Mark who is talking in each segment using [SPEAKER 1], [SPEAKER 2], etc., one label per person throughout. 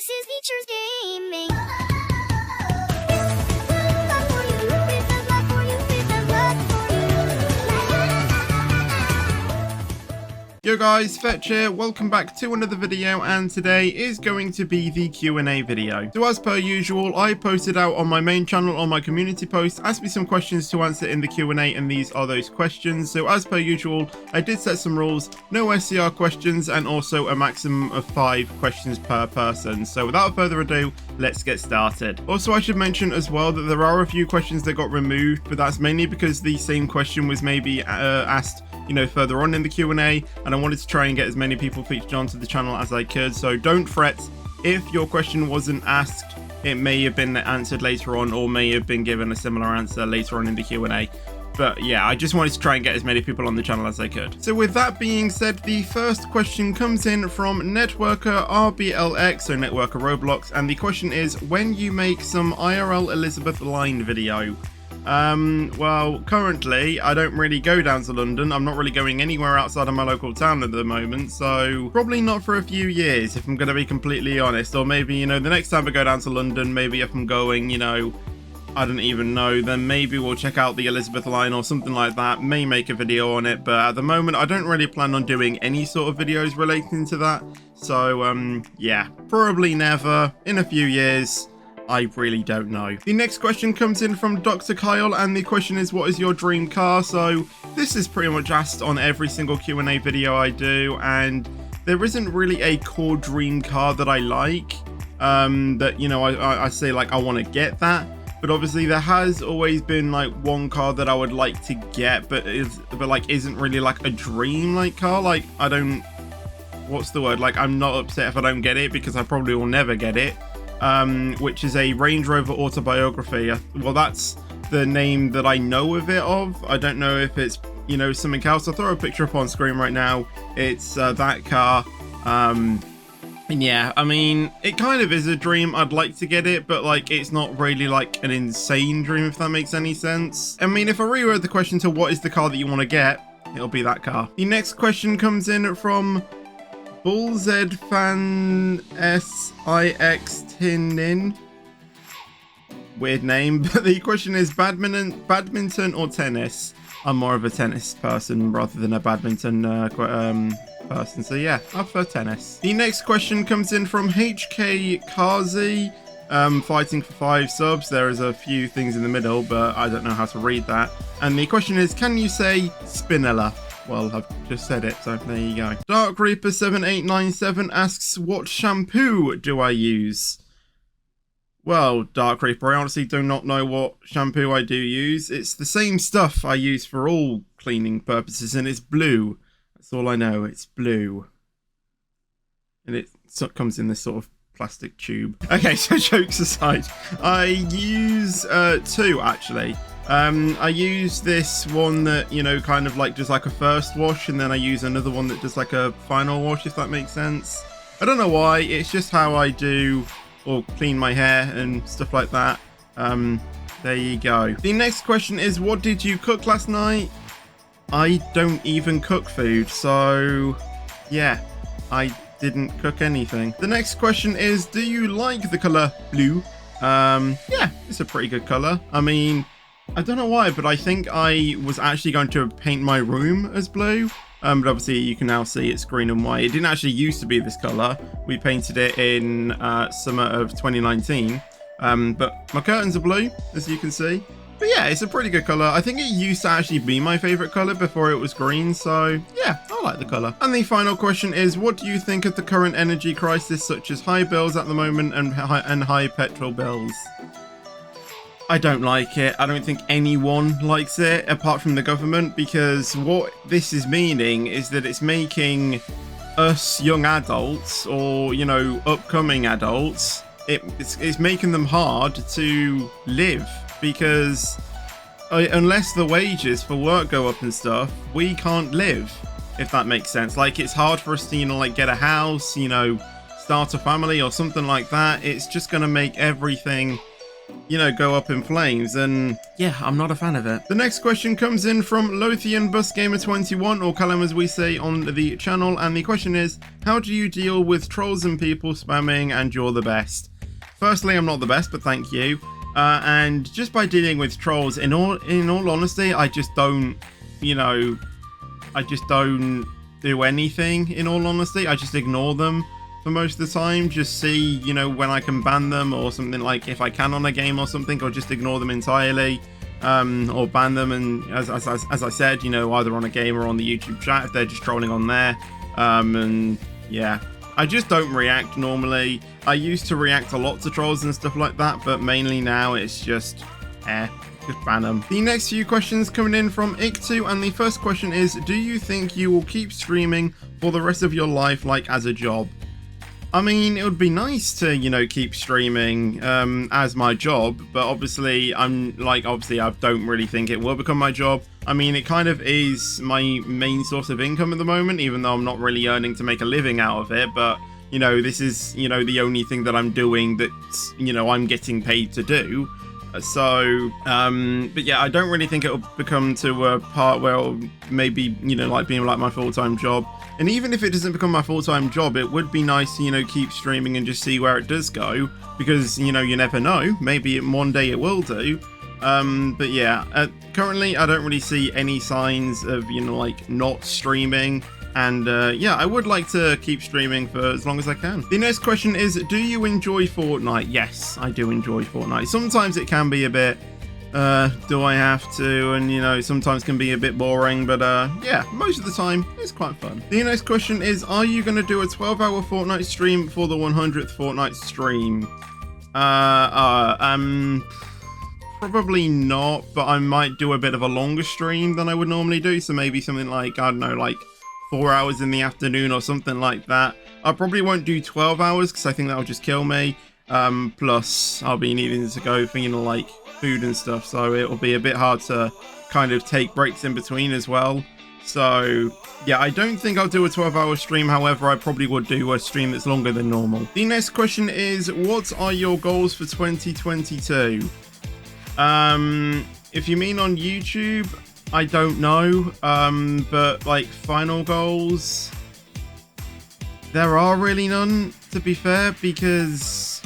[SPEAKER 1] This is Features Gaming.
[SPEAKER 2] Yo guys, Fetch here, welcome back to another video, and today is going to be the Q&A video. So as per usual, I posted out on my main channel on my community post, asked me some questions to answer in the Q&A, and these are those questions. So as per usual, I did set some rules, no SCR questions, and also a maximum of 5 questions per person. So without further ado, let's get started. Also, I should mention as well that there are a few questions that got removed, but that's mainly because the same question was maybe asked further on in the Q&A, and I wanted to try and get as many people featured onto the channel as I could. So don't fret if your question wasn't asked. It may have been answered later on, or may have been given a similar answer later on in the Q&A. But yeah, I just wanted to try and get as many people on the channel as I could. So with that being said, the first question comes in from Networker RBLX, so Networker Roblox, and the question is, when you make some IRL Elizabeth line video? Well, currently I don't really go down to London. I'm not really going anywhere outside of my local town at the moment, so probably not for a few years, if I'm going to be completely honest. Or maybe, the next time I go down to London, maybe if I'm going, I don't even know, then maybe we'll check out the Elizabeth line or something like that, may make a video on it, but at the moment I don't really plan on doing any sort of videos relating to that. So, yeah, probably never. In a few years, I really don't know. The next question comes in from Dr. Kyle, and the question is, what is your dream car? So this is pretty much asked on every single Q&A video I do, and there isn't really a core dream car that I like, that, I say like I want to get that. But obviously there has always been like one car that I would like to get, but isn't really like a dream like car. Like, I don't, what's the word? Like, I'm not upset if I don't get it, because I probably will never get it. Which is a Range Rover Autobiography. Well, that's the name that I know of it of. I don't know if it's, something else. I'll throw a picture up on screen right now. It's that car. And yeah, I mean, it kind of is a dream. I'd like to get it, but like, it's not really like an insane dream, if that makes any sense. I mean, if I reword the question to what is the car that you want to get, it'll be that car. The next question comes in from Bull Z Fan SIX Tinin. Weird name, but the question is badminton or tennis? I'm more of a tennis person rather than a badminton person, so yeah, I prefer tennis. The next question comes in from HK Kazi, fighting for 5 subs. There is a few things in the middle, but I don't know how to read that. And the question is, can you say Spinella? Well, I've just said it, so there you go. Dark Reaper 7897 asks, what shampoo do I use? Well, Dark Reaper, I honestly do not know what shampoo I do use. It's the same stuff I use for all cleaning purposes, and it's blue. That's all I know, it's blue. And it comes in this sort of plastic tube. Okay, so jokes aside, I use 2 actually. I use this one that, kind of like does like a first wash, and then I use another one that does like a final wash, if that makes sense. I don't know why, it's just how I do or clean my hair and stuff like that. There you go. The next question is, what did you cook last night? I don't even cook food, so yeah, I didn't cook anything. The next question is, do you like the color blue? Yeah, it's a pretty good color. I mean, I don't know why, but I think I was actually going to paint my room as blue. But obviously you can now see it's green and white. It didn't actually used to be this color. We painted it in summer of 2019. But my curtains are blue, as you can see. But yeah, it's a pretty good color. I think it used to actually be my favorite color before it was green. So yeah, I like the color. And the final question is, what do you think of the current energy crisis, such as high bills at the moment and high petrol bills? I don't like it. I don't think anyone likes it apart from the government, because what this is meaning is that it's making us young adults, or upcoming adults, it's making them hard to live, because unless the wages for work go up and stuff, we can't live, if that makes sense. Like, it's hard for us to like get a house, start a family or something like that. It's just gonna make everything you know, go up in flames, and yeah, I'm not a fan of it. The next question comes in from Lothian Bus Gamer 21, or Callum as we say on the channel, and the question is, how do you deal with trolls and people spamming and you're the best? Firstly, I'm not the best, but thank you. And just by dealing with trolls, in all honesty, I just don't, you know, I just don't do anything, in all honesty. I just ignore them for most of the time. Just see, you know, when I can ban them or something, like if I can on a game or something, or just ignore them entirely, or ban them. And as I said, you know, either on a game or on the YouTube chat if they're just trolling on there. And yeah, I just don't react normally. I used to react a lot to trolls and stuff like that, but mainly now it's just just ban them. The next few questions coming in from Ik2, and the first question is, do you think you will keep streaming for the rest of your life, like as a job? I mean, it would be nice to, you know, keep streaming as my job, but obviously I don't really think it will become my job. I mean, it kind of is my main source of income at the moment, even though I'm not really earning to make a living out of it, but you know, this is, you know, the only thing that I'm doing that's, you know, I'm getting paid to do. So, but yeah, I don't really think it'll become to a part where it'll maybe, you know, like being like my full-time job. And even if it doesn't become my full-time job, it would be nice to, you know, keep streaming and just see where it does go, because, you know, you never know, maybe one day it will do. But yeah, currently I don't really see any signs of, you know, like not streaming. And yeah, I would like to keep streaming for as long as I can. The next question is, do you enjoy Fortnite? Yes, I do enjoy Fortnite. Sometimes it can be a bit, do I have to? And, you know, sometimes can be a bit boring, but yeah, most of the time it's quite fun. The next question is, are you going to do a 12-hour Fortnite stream for the 100th Fortnite stream? Probably not, but I might do a bit of a longer stream than I would normally do. So maybe something like, I don't know, like 4 hours in the afternoon or something like that. I probably won't do 12 hours because I think that'll just kill me. Plus I'll be needing to go for, you know, like food and stuff, so it'll be a bit hard to kind of take breaks in between as well. So yeah, I don't think I'll do a 12-hour stream. However, I probably would do a stream that's longer than normal. The next question is, what are your goals for 2022? If you mean on YouTube, I don't know, but like final goals, there are really none, to be fair, because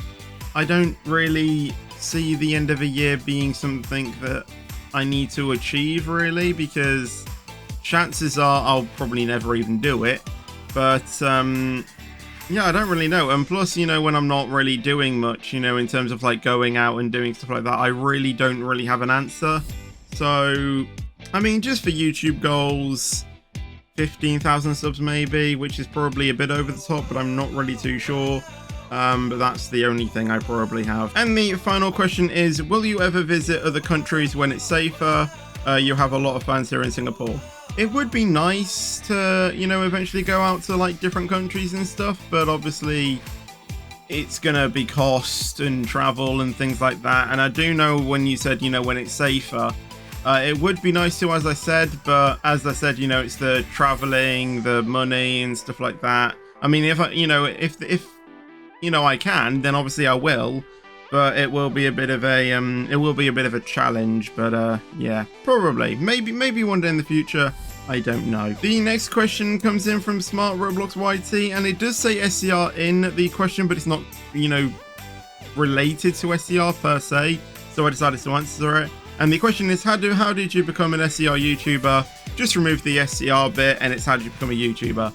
[SPEAKER 2] I don't really see the end of a year being something that I need to achieve, really, because chances are I'll probably never even do it. But yeah, I don't really know. And plus, you know, when I'm not really doing much, you know, in terms of like going out and doing stuff like that, I really don't really have an answer. So I mean, just for YouTube goals, 15,000 subs maybe, which is probably a bit over the top, but I'm not really too sure. But that's the only thing I probably have. And the final question is, will you ever visit other countries when it's safer? You have a lot of fans here in Singapore. It would be nice to, you know, eventually go out to like different countries and stuff, but obviously it's gonna be cost and travel and things like that. And I do know when you said, you know, when it's safer, it would be nice to, as I said, but as I said, you know, it's the traveling, the money and stuff like that. I mean, if I, you know, if you know I can, then obviously I will, but it will be a bit of a challenge. But yeah, probably, maybe one day in the future. I don't know. The next question comes in from Smart Roblox YT, and it does say SCR in the question, but it's not, you know, related to SCR per se. So I decided to answer it. And the question is, how did you become an SCR YouTuber? Just remove the SCR bit, and it's how did you become a YouTuber?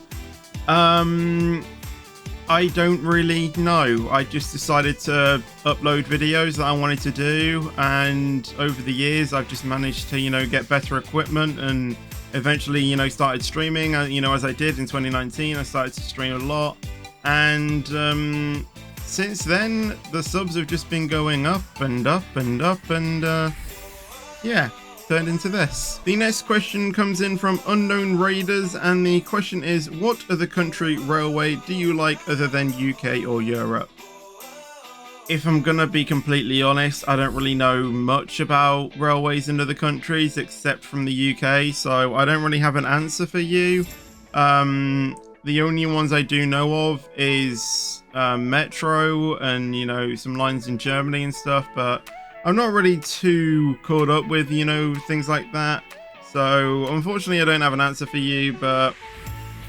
[SPEAKER 2] I don't really know. I just decided to upload videos that I wanted to do, and over the years I've just managed to, you know, get better equipment, and eventually, you know, started streaming. You know, as I did in 2019, I started to stream a lot, and since then the subs have just been going up and up and up, and yeah, turned into this. The next question comes in from Unknown Raiders, and the question is, what other country railway do you like other than UK or Europe? If I'm gonna be completely honest, I don't really know much about railways in other countries except from the UK, so I don't really have an answer for you. The only ones I do know of is Metro and, you know, some lines in Germany and stuff, but I'm not really too caught up with, you know, things like that. So unfortunately, I don't have an answer for you, but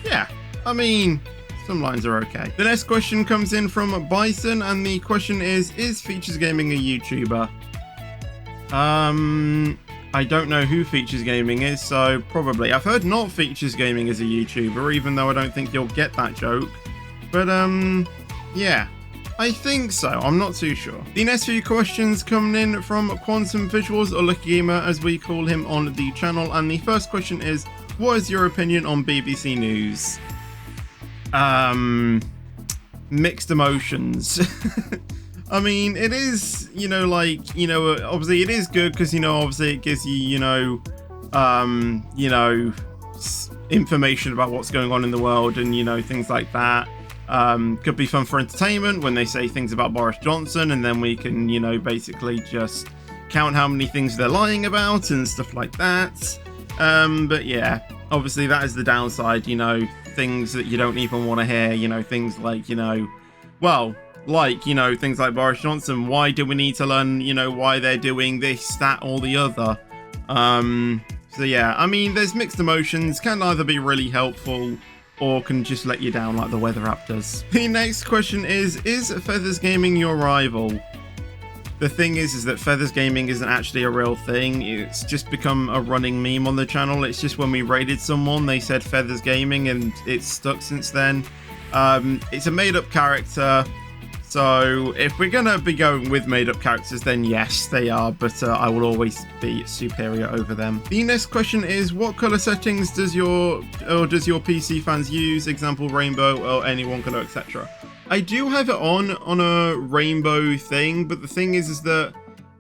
[SPEAKER 2] yeah, I mean, some lines are okay. The next question comes in from Bison, and the question is Features Gaming a YouTuber? I don't know who Features Gaming is, so probably. I've heard Not Features Gaming is a YouTuber, even though I don't think you'll get that joke. But, yeah. I think so. I'm not too sure. The next few questions coming in from Quantum Visuals, or Lucky Gamer as we call him on the channel. And the first question is, what is your opinion on BBC News? Mixed emotions. I mean, it is, you know, like, you know, obviously it is good because, you know, obviously it gives you, you know, information about what's going on in the world and, you know, things like that. Could be fun for entertainment when they say things about Boris Johnson, and then we can, you know, basically just count how many things they're lying about and stuff like that. But yeah, obviously that is the downside, you know, things that you don't even want to hear, you know, things like, you know, well, like, you know, things like Boris Johnson. Why do we need to learn, you know, why they're doing this, that, or the other? So yeah, I mean, there's mixed emotions, can either be really helpful or can just let you down like the weather app does. The next question is Feathers Gaming your rival? The thing is that Feathers Gaming isn't actually a real thing. It's just become a running meme on the channel. It's just when we raided someone, they said Feathers Gaming, and it's stuck since then. It's a made-up character. So if we're gonna be going with made-up characters, then yes, they are, but I will always be superior over them. The next question is, what color settings does your PC fans use? Example, rainbow or any one color, etc. I do have it on a rainbow thing, but the thing is that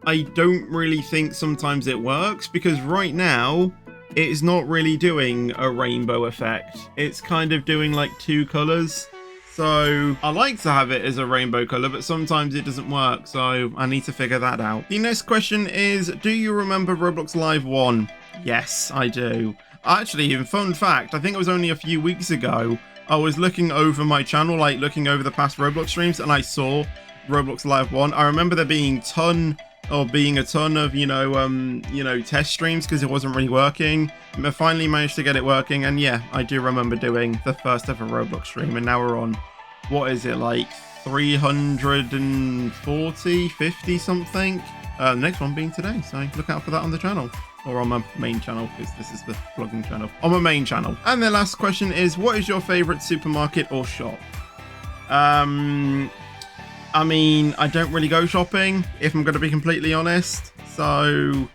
[SPEAKER 2] I don't really think sometimes it works, because right now it's not really doing a rainbow effect. It's kind of doing like two colors. So I like to have it as a rainbow color, but sometimes it doesn't work, so I need to figure that out. The next question is, do you remember Roblox Live 1? Yes, I do. Actually, in fun fact, I think it was only a few weeks ago, I was looking over my channel, like looking over the past Roblox streams, and I saw Roblox Live 1. I remember there being a ton of, you know, test streams because it wasn't really working. I finally managed to get it working, and yeah, I do remember doing the first ever Roblox stream, and now we're on, what is it, like 340, 50 something? The next one being today, so look out for that on the channel. Or on my main channel, because this is the vlogging channel. On my main channel. And the last question is, what is your favorite supermarket or shop? I mean, I don't really go shopping, if I'm going to be completely honest. So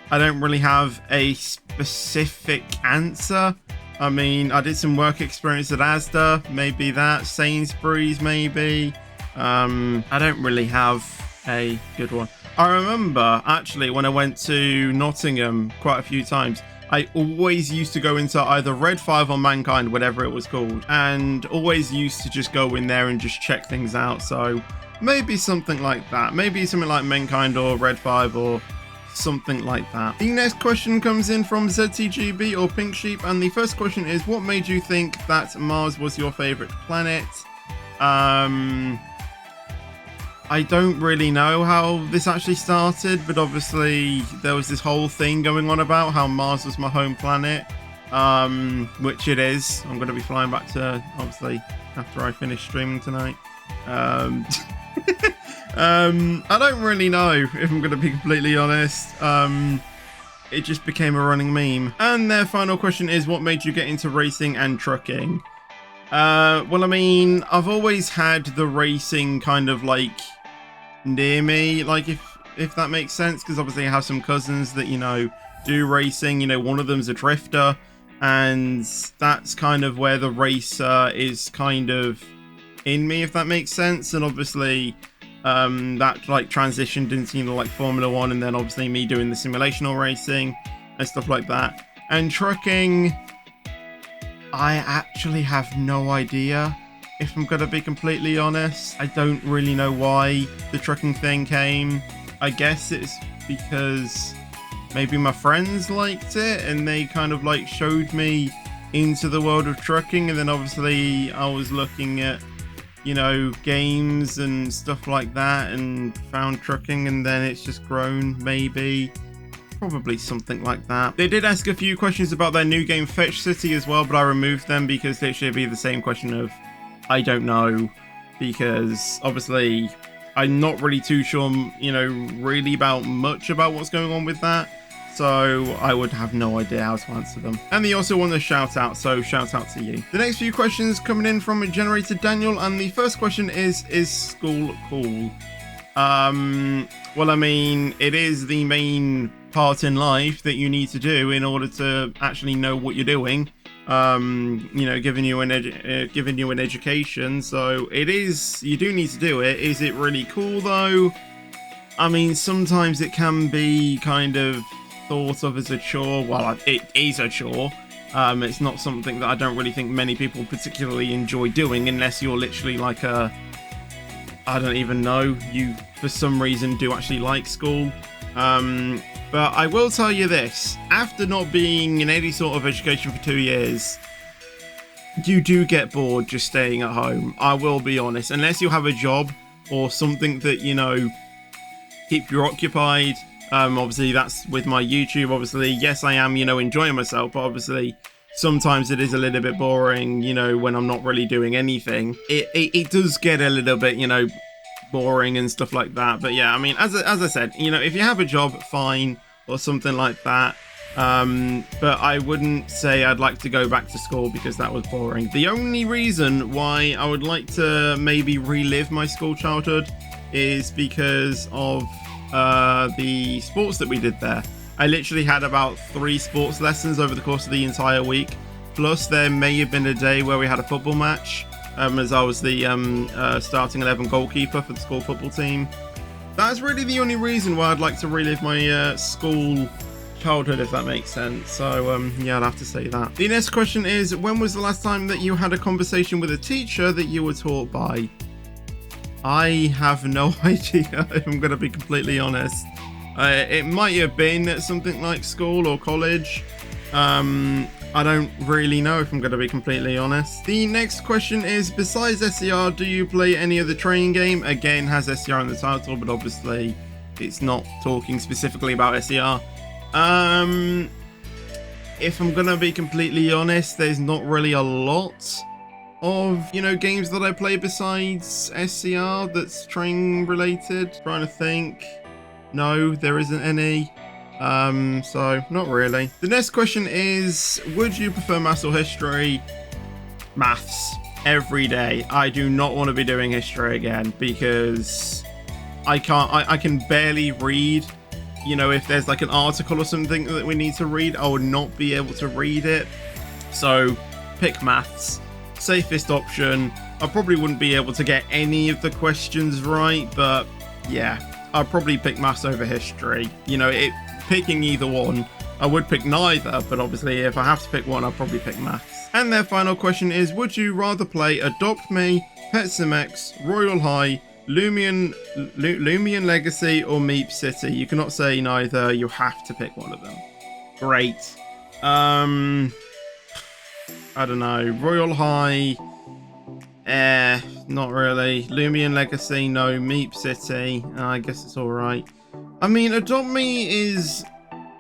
[SPEAKER 2] I don't really have a specific answer. I mean, I did some work experience at Asda, maybe that. Sainsbury's, maybe. I don't really have a good one. I remember, actually, when I went to Nottingham quite a few times, I always used to go into either Red 5 or Mankind, whatever it was called, and always used to just go in there and just check things out. So maybe something like that. Maybe something like Mankind or Red 5 or something like that. The next question comes in from ZTGB or Pink Sheep, and the first question is, what made you think that Mars was your favorite planet? I don't really know how this actually started, but obviously there was this whole thing going on about how Mars was my home planet, which it is. I'm going to be flying back to, obviously, after I finish streaming tonight. I don't really know, if I'm going to be completely honest. It just became a running meme. And their final question is, what made you get into racing and trucking? Well, I mean, I've always had the racing kind of like near me, like if that makes sense, because obviously I have some cousins that, you know, do racing. You know, one of them's a drifter, and that's kind of where the racer is kind of in me, if that makes sense. And obviously that like transitioned into, you know, like Formula 1, and then obviously me doing the simulational racing and stuff like that. And trucking, I actually have no idea, if I'm gonna be completely honest. I don't really know why the trucking thing came. I guess it's because maybe my friends liked it and they kind of like showed me into the world of trucking, and then obviously I was looking at you know, games and stuff like that, and found trucking, and then it's just grown, maybe. Probably something like that. They did ask a few questions about their new game Fetch City as well, but I removed them because they should be the same question of I don't know, because obviously I'm not really too sure, you know, really about much about what's going on with that, so I would have no idea how to answer them. And they also want a shout out, so shout out to you. The next few questions coming in from Generator Daniel, and the first question is school cool? Well, I mean, it is the main part in life that you need to do in order to actually know what you're doing. You know, giving you an education, so it is, you do need to do it. Is it really cool though? I mean, sometimes it can be kind of thought of as a chore. Well, it is a chore. It's not something that I don't really think many people particularly enjoy doing, unless you're literally like I don't even know, you for some reason do actually like school. But I will tell you this, after not being in any sort of education for 2 years, you do get bored just staying at home. I will be honest, unless you have a job or something that, you know, keep you occupied. Obviously that's with my YouTube. Obviously, yes, I am, you know, enjoying myself, but obviously sometimes it is a little bit boring, you know, when I'm not really doing anything. It does get a little bit, you know, boring and stuff like that. But yeah, I mean, as I said, you know, if you have a job, fine, or something like that. But I wouldn't say I'd like to go back to school because that was boring. The only reason why I would like to maybe relive my school childhood is because of the sports that we did there. I literally had about 3 sports lessons over the course of the entire week. Plus, there may have been a day where we had a football match, as I was the starting 11 goalkeeper for the school football team. That's really the only reason why I'd like to relive my school childhood, if that makes sense. So yeah, I'd have to say that. The next question is, when was the last time that you had a conversation with a teacher that you were taught by? I have no idea, if I'm going to be completely honest. It might have been something like school or college. I don't really know, if I'm going to be completely honest. The next question is, besides SCR, do you play any other training game? Again, has SCR in the title, but obviously it's not talking specifically about SCR. If I'm going to be completely honest, there's not really a lot of, you know, games that I play besides SCR that's training related. Trying to think. No, there isn't any. So not really. The next question is, would you prefer maths or history? Maths every day. I do not want to be doing history again because I can barely read. You know, if there's like an article or something that we need to read, I would not be able to read it. So pick maths. Safest option. I probably wouldn't be able to get any of the questions right, but yeah, I'll probably pick maths over history. You know, picking either one, I would pick neither, but obviously if I have to pick one, I'll probably pick maths. And their final question is, would you rather play Adopt Me, Petsim Royal High, Lumion Legacy, or Meep City? You cannot say neither, you have to pick one of them. Great. I don't know, Royal High, not really. Lumion Legacy, no. Meep City, I guess it's alright. I mean, Adopt Me is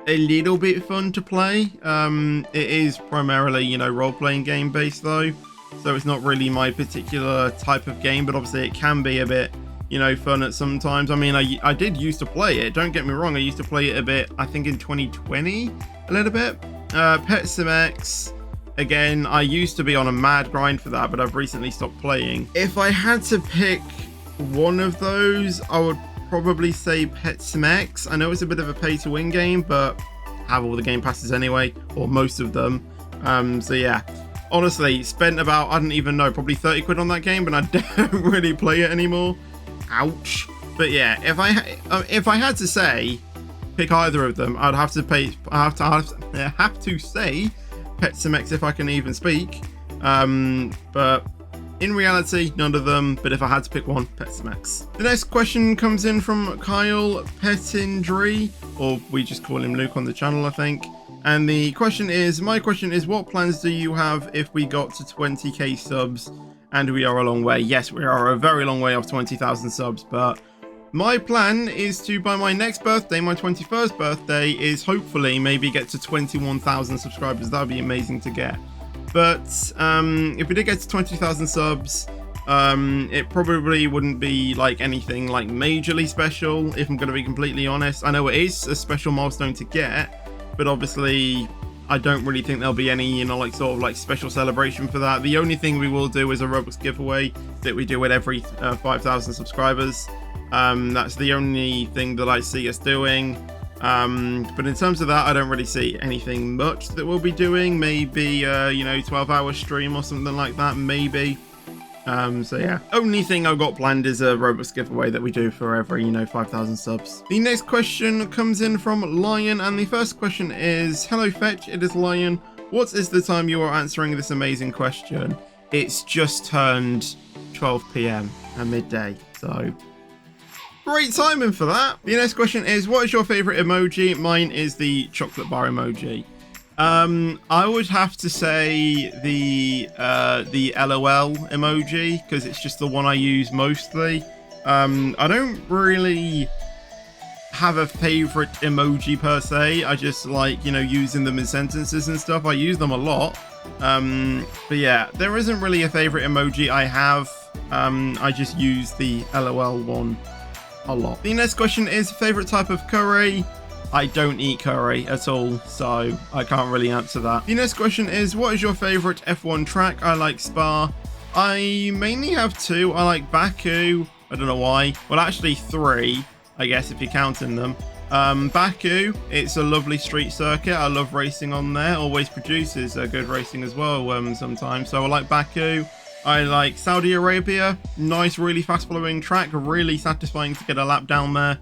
[SPEAKER 2] a little bit fun to play. It is primarily, you know, role-playing game based though, so it's not really my particular type of game, but obviously it can be a bit, you know, fun at some times. I mean, I did used to play it, don't get me wrong, I used to play it a bit, I think in 2020, a little bit. Petsim, again, I used to be on a mad grind for that, but I've recently stopped playing. If I had to pick one of those, I would probably say Petsim. I know it's a bit of a pay-to-win game, but have all the game passes anyway, or most of them. So yeah, honestly, spent about, I don't even know, probably 30 quid on that game, but I don't really play it anymore. Ouch. But yeah, if I had to say pick either of them, I'd have to pay. I have to say Petsim if I can even speak. But in reality, none of them, but if I had to pick one, Petsim. The next question comes in from Kyle Petindry, or we just call him Luke on the channel, I think. And the question is, my question is, what plans do you have if we got to 20k subs and we are a long way. Yes, we are a very long way off 20,000 subs, but my plan is to, by my next birthday, my 21st birthday, is hopefully maybe get to 21,000 subscribers. That would be amazing to get. But if we did get to 20,000 subs, it probably wouldn't be like anything like majorly special, if I'm going to be completely honest. I know it is a special milestone to get, but obviously I don't really think there'll be any, you know, like sort of like special celebration for that. The only thing we will do is a Roblox giveaway that we do at every 5,000 subscribers. That's the only thing that I see us doing. But in terms of that, I don't really see anything much that we'll be doing. Maybe, you know, 12-hour stream or something like that, maybe. So yeah, only thing I've got planned is a Roblox giveaway that we do for every, you know, 5,000 subs. The next question comes in from Lion, and the first question is, hello Fetch, it is Lion. What is the time you are answering this amazing question? It's just turned 12 PM at midday, so great timing for that. The next question is, what is your favorite emoji? Mine is the chocolate bar emoji. I would have to say the LOL emoji, because it's just the one I use mostly. I don't really have a favorite emoji per se. I just like, you know, using them in sentences and stuff. I use them a lot. But yeah, there isn't really a favorite emoji I have. I just use the LOL one a lot. The next question is, favorite type of curry? I don't eat curry at all, so I can't really answer that. The next question is, what is your favorite F1 track? I like Spa. I mainly have two. I like Baku. I don't know why. Well, actually three, I guess, if you're counting them. Baku, it's a lovely street circuit. I love racing on there. Always produces good racing as well sometimes. So I like Baku. I like Saudi Arabia. Nice, really fast flowing track. Really satisfying to get a lap down there.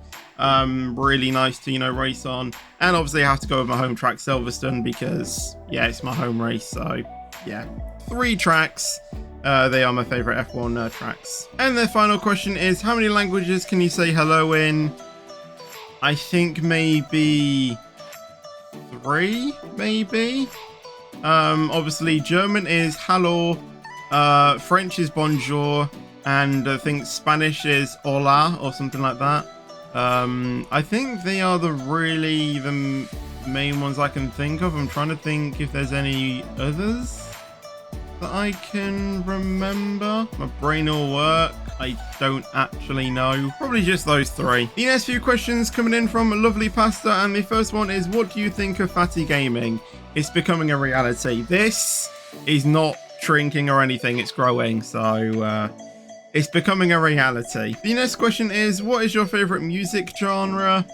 [SPEAKER 2] Really nice to, you know, race on. And obviously I have to go with my home track, Silverstone, because yeah, it's my home race. So yeah, 3 tracks. They are my favorite F1 tracks. And the final question is, how many languages can you say hello in? I think maybe 3, maybe. Obviously German is hallo, French is bonjour, and I think Spanish is hola or something like that. I think they are the main ones I can think of. I'm trying to think if there's any others that I can remember. My brain will work. I don't actually know. Probably just those 3. The next few questions coming in from Lovely Pasta, and the first one is, what do you think of Fatty Gaming? It's becoming a reality. This is not shrinking or anything, it's growing, so it's becoming a reality. The next question is, what is your favorite music genre?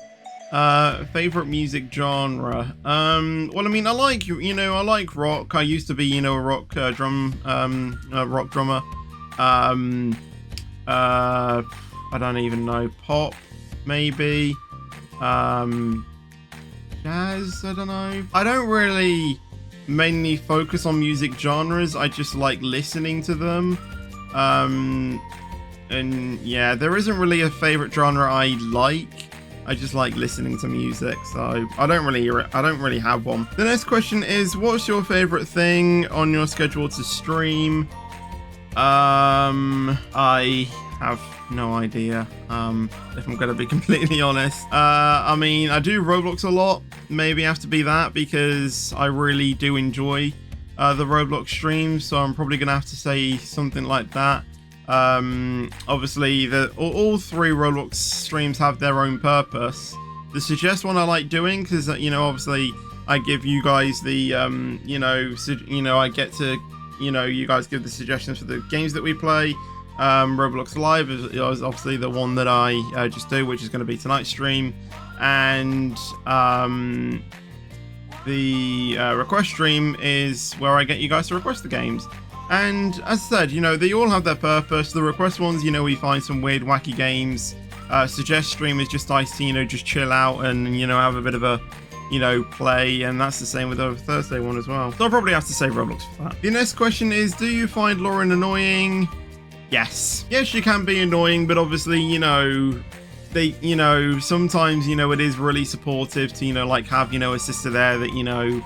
[SPEAKER 2] Favorite music genre. Well, I mean, I like, you know, I like rock. I used to be, you know, a rock rock drummer. I don't even know. Pop, maybe. Jazz, I don't know. I don't really mainly focus on music genres. I just like listening to them. And yeah, there isn't really a favorite genre I like. I just like listening to music, so I don't really have one. The next question is, what's your favorite thing on your schedule to stream? I have no idea, if I'm gonna be completely honest. I mean, I do Roblox a lot. Maybe have to be that, because I really do enjoy the Roblox streams, so I'm probably gonna have to say something like that. Obviously all 3 Roblox streams have their own purpose. The suggest one I like doing, because you know, obviously I give you guys the I get to, you know, you guys give the suggestions for the games that we play. Roblox Live is obviously the one that I just do, which is going to be tonight's stream, and the request stream is where I get you guys to request the games. And as I said, you know, they all have their purpose. The request ones, you know, we find some weird, wacky games. Suggest stream is just nice to, you know, just chill out and, you know, have a bit of a, you know, play. And that's the same with the Thursday one as well. So I'll probably have to say Roblox for that. The next question is, do you find Lauren annoying? Yes. Yes, she can be annoying, but obviously, you know, you know, sometimes, you know, it is really supportive to, you know, like have, you know, a sister there that, you know,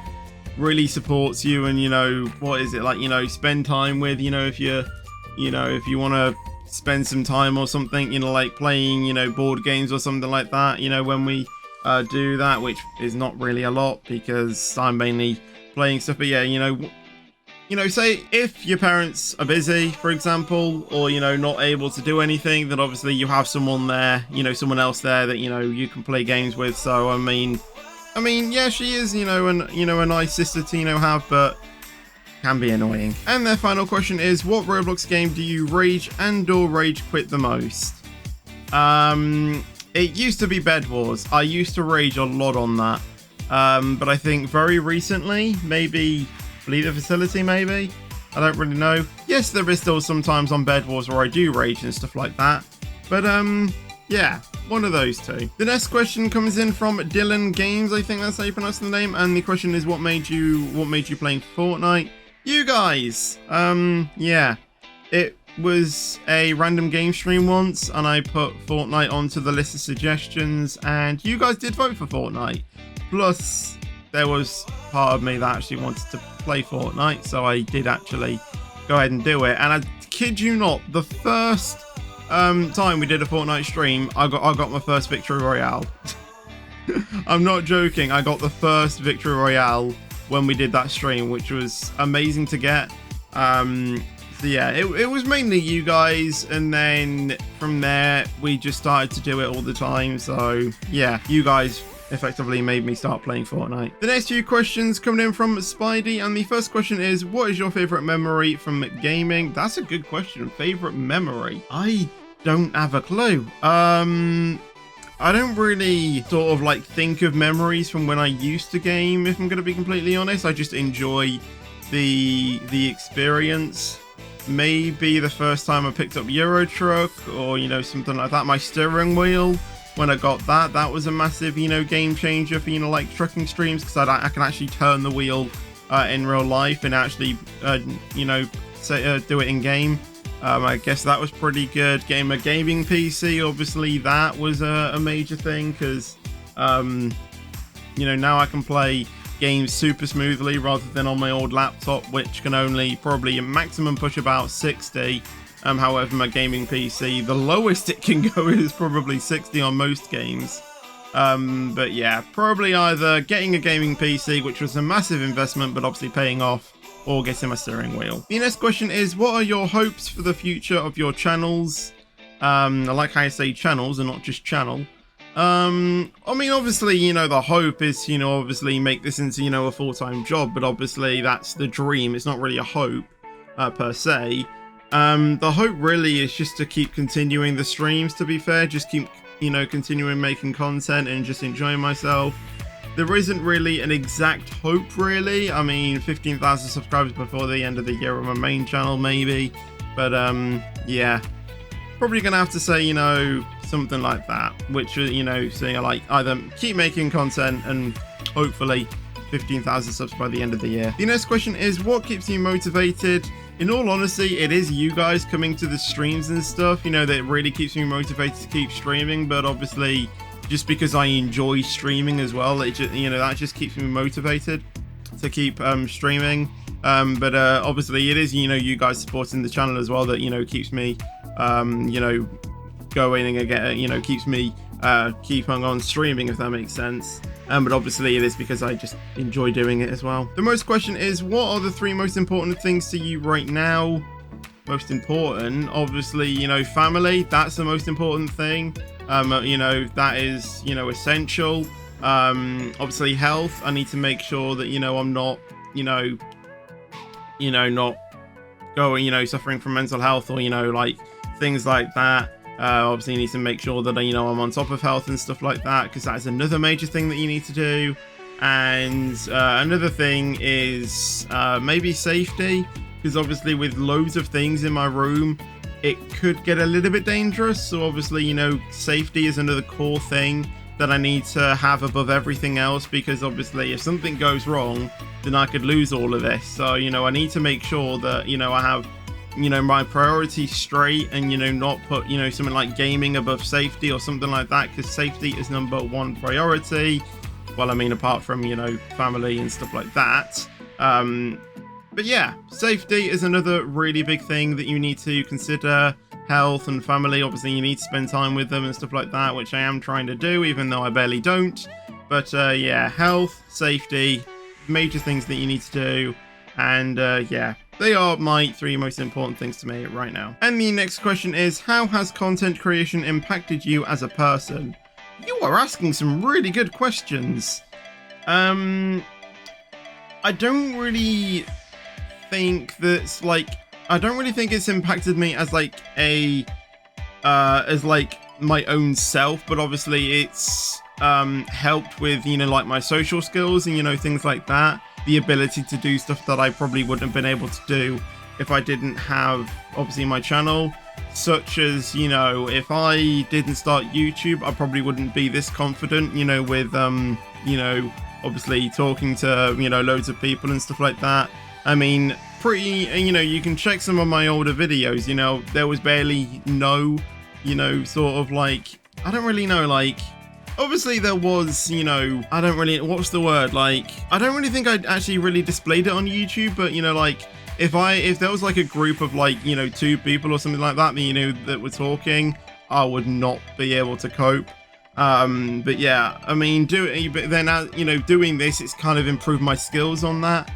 [SPEAKER 2] really supports you and, you know, what is it like, you know, spend time with, you know, if you're you know, if you want to spend some time or something, you know, like playing, you know, board games or something like that, you know, when we do that, which is not really a lot because I'm mainly playing stuff. But yeah, you know, say if your parents are busy, for example, or, you know, not able to do anything, then obviously you have someone there, you know, someone else there that, you know, you can play games with. So I mean, yeah, she is, you know, a nice sister to, you know, have, but can be annoying. And their final question is, what Roblox game do you rage and or rage quit the most? It used to be Bed Wars. I used to rage a lot on that. But I think very recently, maybe Flee the Facility, maybe? I don't really know. Yes, there is still sometimes on Bed Wars where I do rage and stuff like that. But, yeah, one of those two. The next question comes in from Dylan Games, I think that's how you pronounce the name. And the question is, what made you playing Fortnite? You guys! Yeah. It was a random game stream once, and I put Fortnite onto the list of suggestions, and you guys did vote for Fortnite. Plus, there was part of me that actually wanted to play Fortnite, so I did actually go ahead and do it. And I kid you not, the first time we did a Fortnite stream, I got my first victory royale. I'm not joking. I got the first victory royale when we did that stream, which was amazing to get. So yeah, it was mainly you guys, and then from there we just started to do it all the time. So yeah, you guys effectively made me start playing Fortnite. The next few questions coming in from Spidey, and the first question is, what is your favorite memory from gaming? That's a good question. Favorite memory? I don't have a clue. I don't really sort of like think of memories from when I used to game, if I'm going to be completely honest. I just enjoy the experience. Maybe the first time I picked up Euro Truck, or, you know, something like that. My steering wheel, when I got that was a massive, you know, game changer for, you know, like trucking streams, because I can actually turn the wheel in real life and actually, you know, do it in game. I guess that was pretty good. Getting a gaming PC, obviously that was a major thing, because, you know, now I can play games super smoothly rather than on my old laptop, which can only probably maximum push about 60. However, my gaming PC, the lowest it can go is probably 60 on most games. But yeah, probably either getting a gaming PC, which was a massive investment but obviously paying off, or getting my steering wheel. The next question is, what are your hopes for the future of your channels? I like how you say channels and not just channel. I mean, obviously, you know, the hope is, you know, obviously make this into, you know, a full-time job, but obviously that's the dream. It's not really a hope per se. The hope really is just to keep continuing the streams, to be fair. Just keep, you know, continuing making content and just enjoying myself. There isn't really an exact hope, really. I mean, 15,000 subscribers before the end of the year on my main channel, maybe. But, yeah. Probably gonna have to say, you know, something like that. Which, you know, saying like either keep making content and hopefully 15,000 subs by the end of the year. The next question is, what keeps you motivated? In all honesty, it is you guys coming to the streams and stuff, you know, that really keeps me motivated to keep streaming. But obviously, just because I enjoy streaming as well, it just, you know, that just keeps me motivated to keep streaming. But obviously, it is, you know, you guys supporting the channel as well that, you know, keeps me, you know, going and again, you know, keeps me keep on streaming, if that makes sense. But obviously it is because I just enjoy doing it as well. The most question is, what are the 3 most important things to you right now? Most important, obviously, you know, family. That's the most important thing. You know, that is, you know, essential. Obviously health. I need to make sure that, you know, I'm not, not going, you know, suffering from mental health, or, you know, like things like that. Obviously you need to make sure that, you know, I'm on top of health and stuff like that, because that is another major thing that you need to do. And another thing is maybe safety, because obviously with loads of things in my room, it could get a little bit dangerous. So obviously, you know, safety is another core thing that I need to have above everything else, because obviously if something goes wrong, then I could lose all of this. So, you know, I need to make sure that, you know, I have, you know, my priorities straight, and, you know, not put, you know, something like gaming above safety or something like that, because safety is #1 priority. Well, I mean, apart from, you know, family and stuff like that. But But yeah, safety is another really big thing that you need to consider. Health and family, obviously you need to spend time with them and stuff like that, which I am trying to do, even though I barely don't. But yeah, health, safety, major things that you need to do. And yeah, they are my 3 most important things to me right now. And the next question is, how has content creation impacted you as a person? You are asking some really good questions. I don't really think that's like, I don't really think it's impacted me as like a as like my own self, but obviously it's helped with, you know, like my social skills and, you know, things like that, the ability to do stuff that I probably wouldn't have been able to do if I didn't have obviously my channel, such as, you know, if I didn't start YouTube, I probably wouldn't be this confident, you know, with you know, obviously talking to, you know, loads of people and stuff like that. I mean, you know, you can check some of my older videos, you know, there was barely no, you know, sort of like, I don't really know, like, obviously there was, you know, I don't really, what's the word, like, I don't really think I'd actually really displayed it on YouTube, but, you know, like, if there was like a group of like, you know, 2 people or something like that, you know, that were talking, I would not be able to cope. But yeah, I mean, but then, you know, doing this, it's kind of improved my skills on that.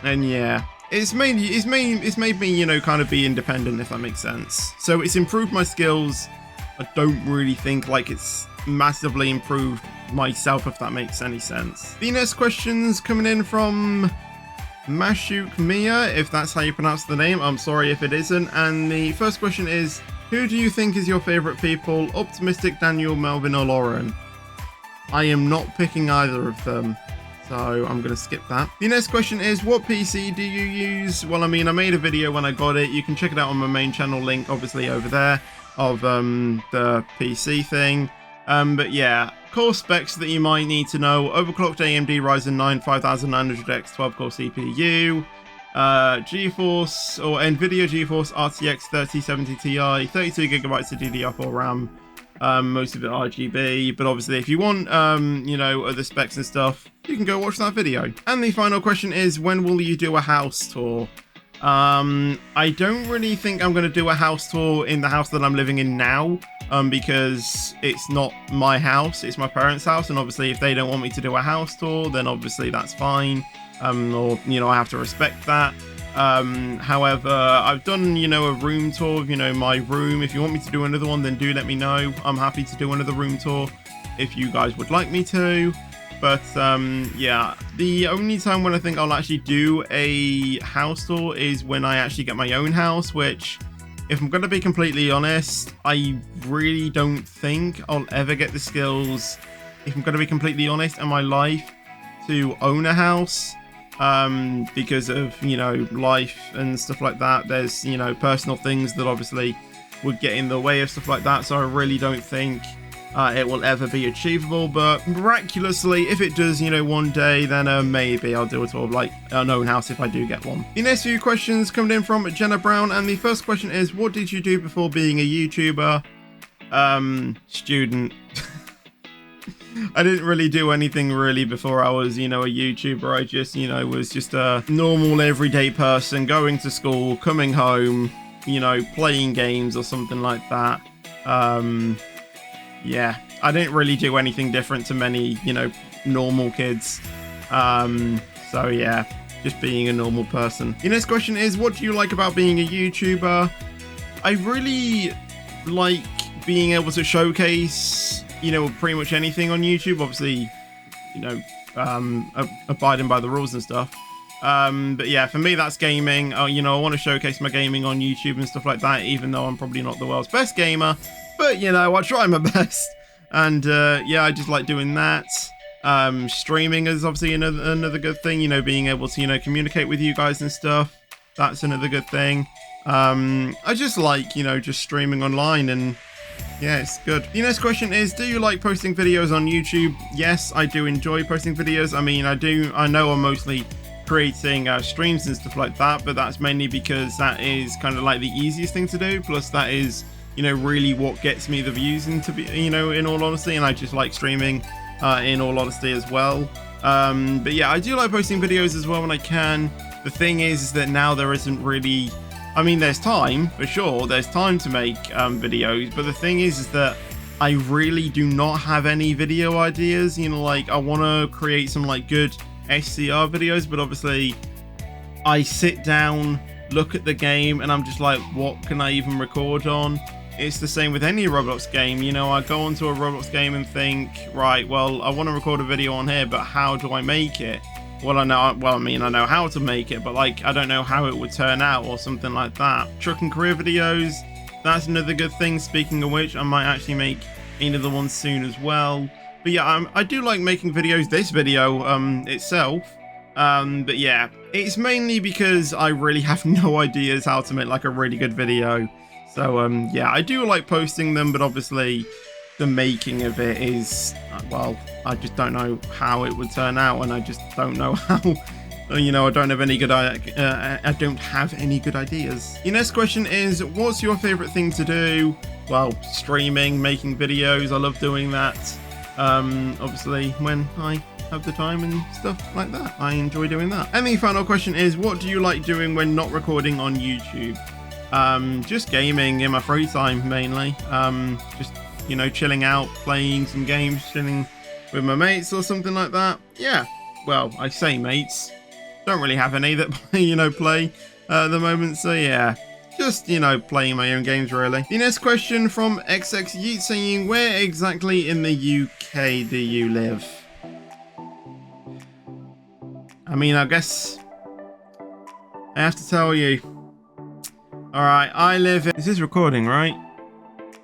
[SPEAKER 2] And yeah, it's made me, you know, kind of be independent, if that makes sense. So it's improved my skills. I don't really think like it's massively improved myself, if that makes any sense. The next question's coming in from Mashuk Mia, if that's how you pronounce the name. I'm sorry if it isn't. And the first question is, who do you think is your favorite people? Optimistic, Daniel, Melvin, or Lauren? I am not picking either of them, so I'm going to skip that. The next question is, what PC do you use? Well, I mean, I made a video when I got it. You can check it out on my main channel link, obviously over there, of the PC thing. But yeah, core specs that you might need to know: overclocked AMD Ryzen 9 5900X 12-core CPU, GeForce or NVIDIA GeForce RTX 3070 Ti, 32GB of DDR4 RAM. Most of it RGB, but obviously if you want, you know, other specs and stuff, you can go watch that video. And the final question is, when will you do a house tour? I don't really think I'm going to do a house tour in the house that I'm living in now, because it's not my house, it's my parents' house, and obviously if they don't want me to do a house tour, then obviously that's fine, or, you know, I have to respect that. However, I've done, you know, a room tour of, you know, my room. If you want me to do another one, then do let me know. I'm happy to do another room tour if you guys would like me to. But yeah, the only time when I think I'll actually do a house tour is when I actually get my own house, which, if I'm going to be completely honest, I really don't think I'll ever get the skills, if I'm going to be completely honest, in my life to own a house. Because of, you know, life and stuff like that. There's, you know, personal things that obviously would get in the way of stuff like that, so I really don't think it will ever be achievable. But miraculously, if it does, you know, one day, then maybe I'll do a tour of like an own house if I do get one. The next few questions coming in from Jenna Brown, and the first question is, what did you do before being a YouTuber? Student. I didn't really do anything really before I was, you know, a YouTuber. I just, you know, was just a normal everyday person, going to school, coming home, you know, playing games or something like that. Yeah, I didn't really do anything different to many, you know, normal kids. So yeah, just being a normal person. The next question is, what do you like about being a YouTuber? I really like being able to showcase, you know, pretty much anything on YouTube. Obviously, you know, abiding by the rules and stuff. But yeah, for me, that's gaming. You know, I want to showcase my gaming on YouTube and stuff like that, even though I'm probably not the world's best gamer. But, you know, I try my best. And yeah, I just like doing that. Streaming is obviously another good thing, you know, being able to, you know, communicate with you guys and stuff. That's another good thing. I just like, you know, just streaming online, and yeah, it's good. The next question is, do you like posting videos on YouTube? Yes, I do enjoy posting videos. I mean, I know I'm mostly creating streams and stuff like that, but that's mainly because that is kind of like the easiest thing to do. Plus that is, you know, really what gets me the views, and to be, you know, in all honesty, and I just like streaming in all honesty as well. But yeah, I do like posting videos as well when I can. the thing is that now there isn't really, I mean, there's time for sure, there's time to make videos, but the thing is that I really do not have any video ideas. You know, like I want to create some like good SCR videos, but obviously I sit down, look at the game, and I'm just like, what can I even record on? It's the same with any Roblox game. You know, I go onto a Roblox game and think, right, well, I want to record a video on here, but how do I make it? Well, I know how to make it, but like, I don't know how it would turn out or something like that. Truck and career videos, that's another good thing. Speaking of which, I might actually make another one soon as well. But yeah, I do like making videos, this video itself. But yeah, it's mainly because I really have no ideas how to make like a really good video. So yeah, I do like posting them, but obviously the making of it is, well, I just don't know how it would turn out, and I just don't know how. You know, I don't have any good ideas. Your next question is, what's your favorite thing to do? Well, streaming, making videos. I love doing that. Obviously when I have the time and stuff like that, I enjoy doing that. And the final question is, what do you like doing when not recording on YouTube? Just gaming in my free time mainly. Just, you know, chilling out, playing some games, chilling with my mates or something like that. Yeah, well, I say mates, don't really have any that you know, play at the moment, so yeah, just, you know, playing my own games really. The next question from XX Yeet saying, where exactly in the UK do you live? I mean, I guess I have to tell you. Alright, I live in... Is this recording, right?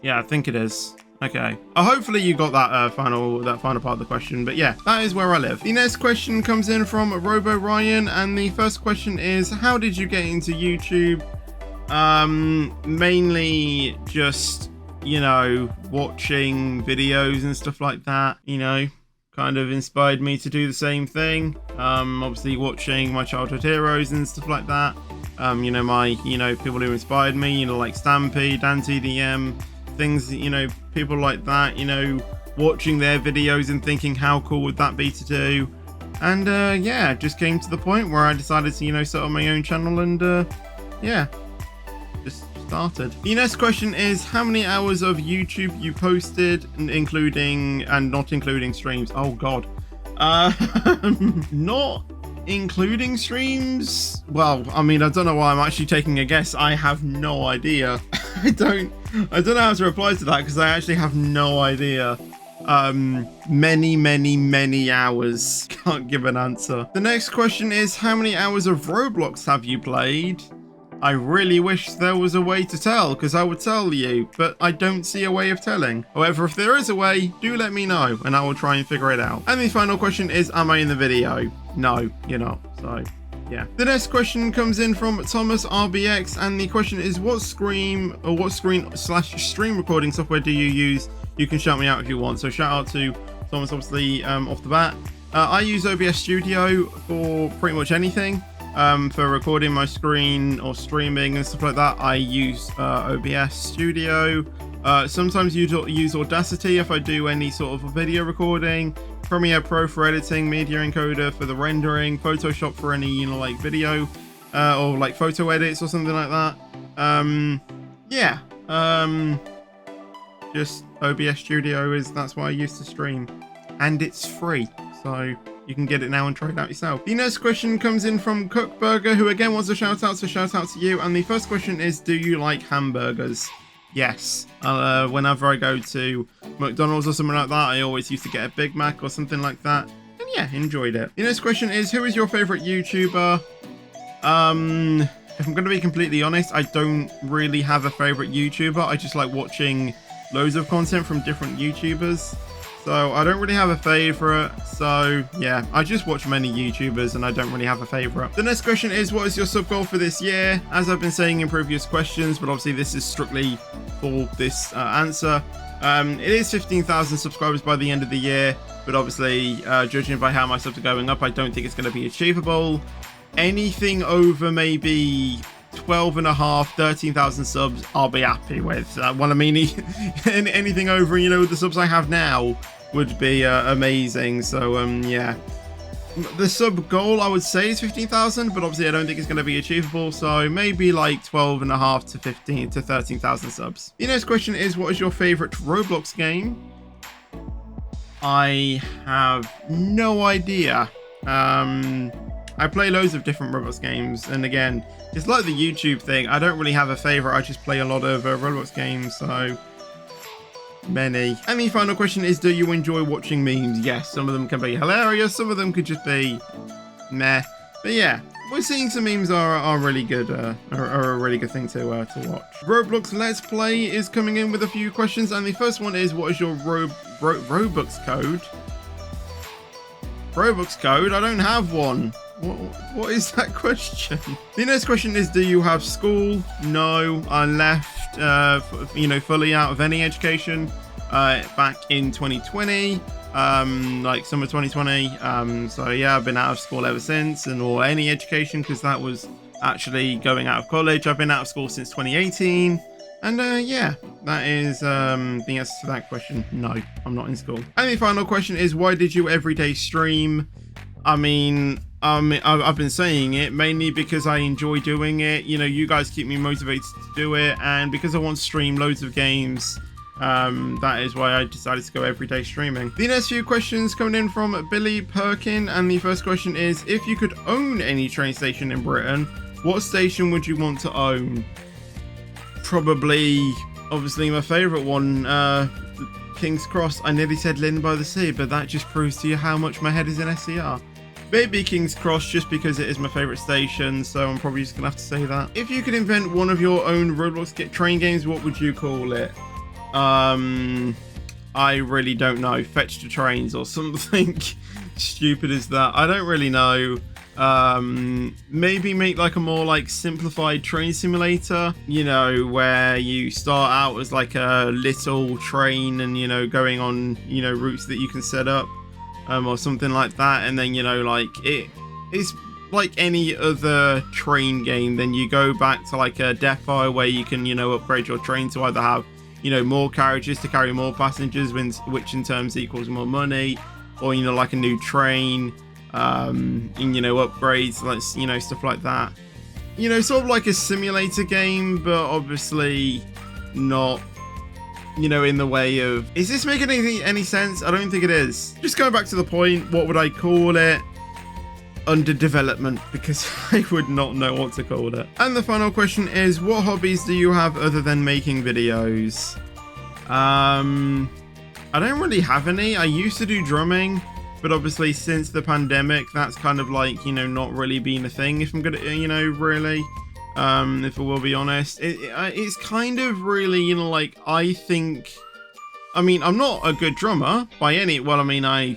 [SPEAKER 2] Yeah, I think it is. Okay. Hopefully you got that final part of the question, but yeah, that is where I live. The next question comes in from Robo Ryan, and the first question is, how did you get into YouTube? Mainly just, you know, watching videos and stuff like that, you know, kind of inspired me to do the same thing. Obviously watching my childhood heroes and stuff like that. You know, people who inspired me, you know, like Stampy, DanTDM, things, you know, people like that, you know, watching their videos and thinking how cool would that be to do. And yeah, just came to the point where I decided to, you know, set up my own channel, and yeah, just started. The next question is, how many hours of YouTube you posted, including and not including streams? Oh god. Not including streams? Well, I mean, I don't know why I'm actually taking a guess. I have no idea. I don't know how to reply to that, because I actually have no idea. Many hours. Can't give an answer. The next question is, how many hours of Roblox have you played? I really wish there was a way to tell, because I would tell you, but I don't see a way of telling. However, if there is a way, do let me know, and I will try and figure it out. And the final question is, am I in the video? No, you're not. So yeah. The next question comes in from Thomas RBX, and the question is, what screen/stream recording software do you use? You can shout me out if you want. So shout out to Thomas, obviously, off the bat. I use OBS Studio for pretty much anything. For recording my screen or streaming and stuff like that, I use OBS Studio. Sometimes use Audacity if I do any sort of a video recording. Premiere Pro for editing, Media Encoder for the rendering, Photoshop for any, you know, like video or like photo edits or something like that. Yeah. Just OBS Studio that's what I use to stream, and it's free, so you can get it now and try it out yourself. The next question comes in from Cookburger, who again wants a shout out, so shout out to you. And the first question is, do you like hamburgers? Yes. Whenever I go to McDonald's or something like that, I always used to get a Big Mac or something like that. And yeah, enjoyed it. The next question is, who is your favorite YouTuber? If I'm going to be completely honest, I don't really have a favorite YouTuber. I just like watching loads of content from different YouTubers. So I don't really have a favorite. So yeah, I just watch many YouTubers and I don't really have a favorite. The next question is, what is your sub goal for this year? As I've been saying in previous questions, but obviously this is strictly for this answer. It is 15,000 subscribers by the end of the year, but obviously judging by how my subs are going up, I don't think it's going to be achievable. Anything over maybe 13,000 subs, I'll be happy with. Well, I mean, anything over, you know, the subs I have now would be amazing. So yeah, The sub goal I would say is 15,000, but obviously I don't think it's going to be achievable. So maybe like 12.5 to 15 to 13,000 subs. The next question is, what is your favorite Roblox game? I have no idea. I play loads of different Roblox games, and again, it's like the YouTube thing. I don't really have a favorite. I just play a lot of Roblox games, so many. And the final question is, do you enjoy watching memes? Yes, some of them can be hilarious, some of them could just be meh. But yeah, we're seeing some memes are really good, are a really good thing to watch. Roblox Let's Play is coming in with a few questions, and the first one is, what is your Robux code? Robux code? I don't have one. What is that question? The next question is, do you have school? No, I left, fully out of any education back in 2020, like summer 2020. So yeah, I've been out of school ever since, or any education, because that was actually going out of college. I've been out of school since 2018. And yeah, that is the answer to that question. No, I'm not in school. And the final question is, why did you everyday stream? I mean, I've been saying it mainly because I enjoy doing it. You know, you guys keep me motivated to do it, and because I want to stream loads of games, that is why I decided to go everyday streaming. The next few questions coming in from Billy Perkin, and the first question is, if you could own any train station in Britain, what station would you want to own? Probably, obviously, my favourite one, King's Cross. I nearly said Lynn by the Sea, but that just proves to you how much my head is in SCR. Maybe King's Cross, just because it is my favourite station, so I'm probably just going to have to say that. If you could invent one of your own Roblox train games, what would you call it? I really don't know. Fetch to Trains or something stupid as that. I don't really know. Maybe make like a more like simplified train simulator, you know, where you start out as like a little train and, you know, going on, you know, routes that you can set up, or something like that. And then, you know, like it's like any other train game. Then you go back to like a depot where you can, you know, upgrade your train to either have, you know, more carriages to carry more passengers, which in terms equals more money, or, you know, like a new train, and, you know, upgrades, like, you know, stuff like that. You know, sort of like a simulator game, but obviously not, you know, in the way of... Is this making any sense? I don't think it is. Just going back to the point, what would I call it? Under development, because I would not know what to call it. And the final question is, what hobbies do you have other than making videos? I don't really have any. I used to do drumming, but obviously since the pandemic, that's kind of like, you know, not really been a thing, if I'm gonna, you know, really, if I will be honest. It's kind of really, you know, like, I think, I mean, I'm not a good drummer by any, well, I mean,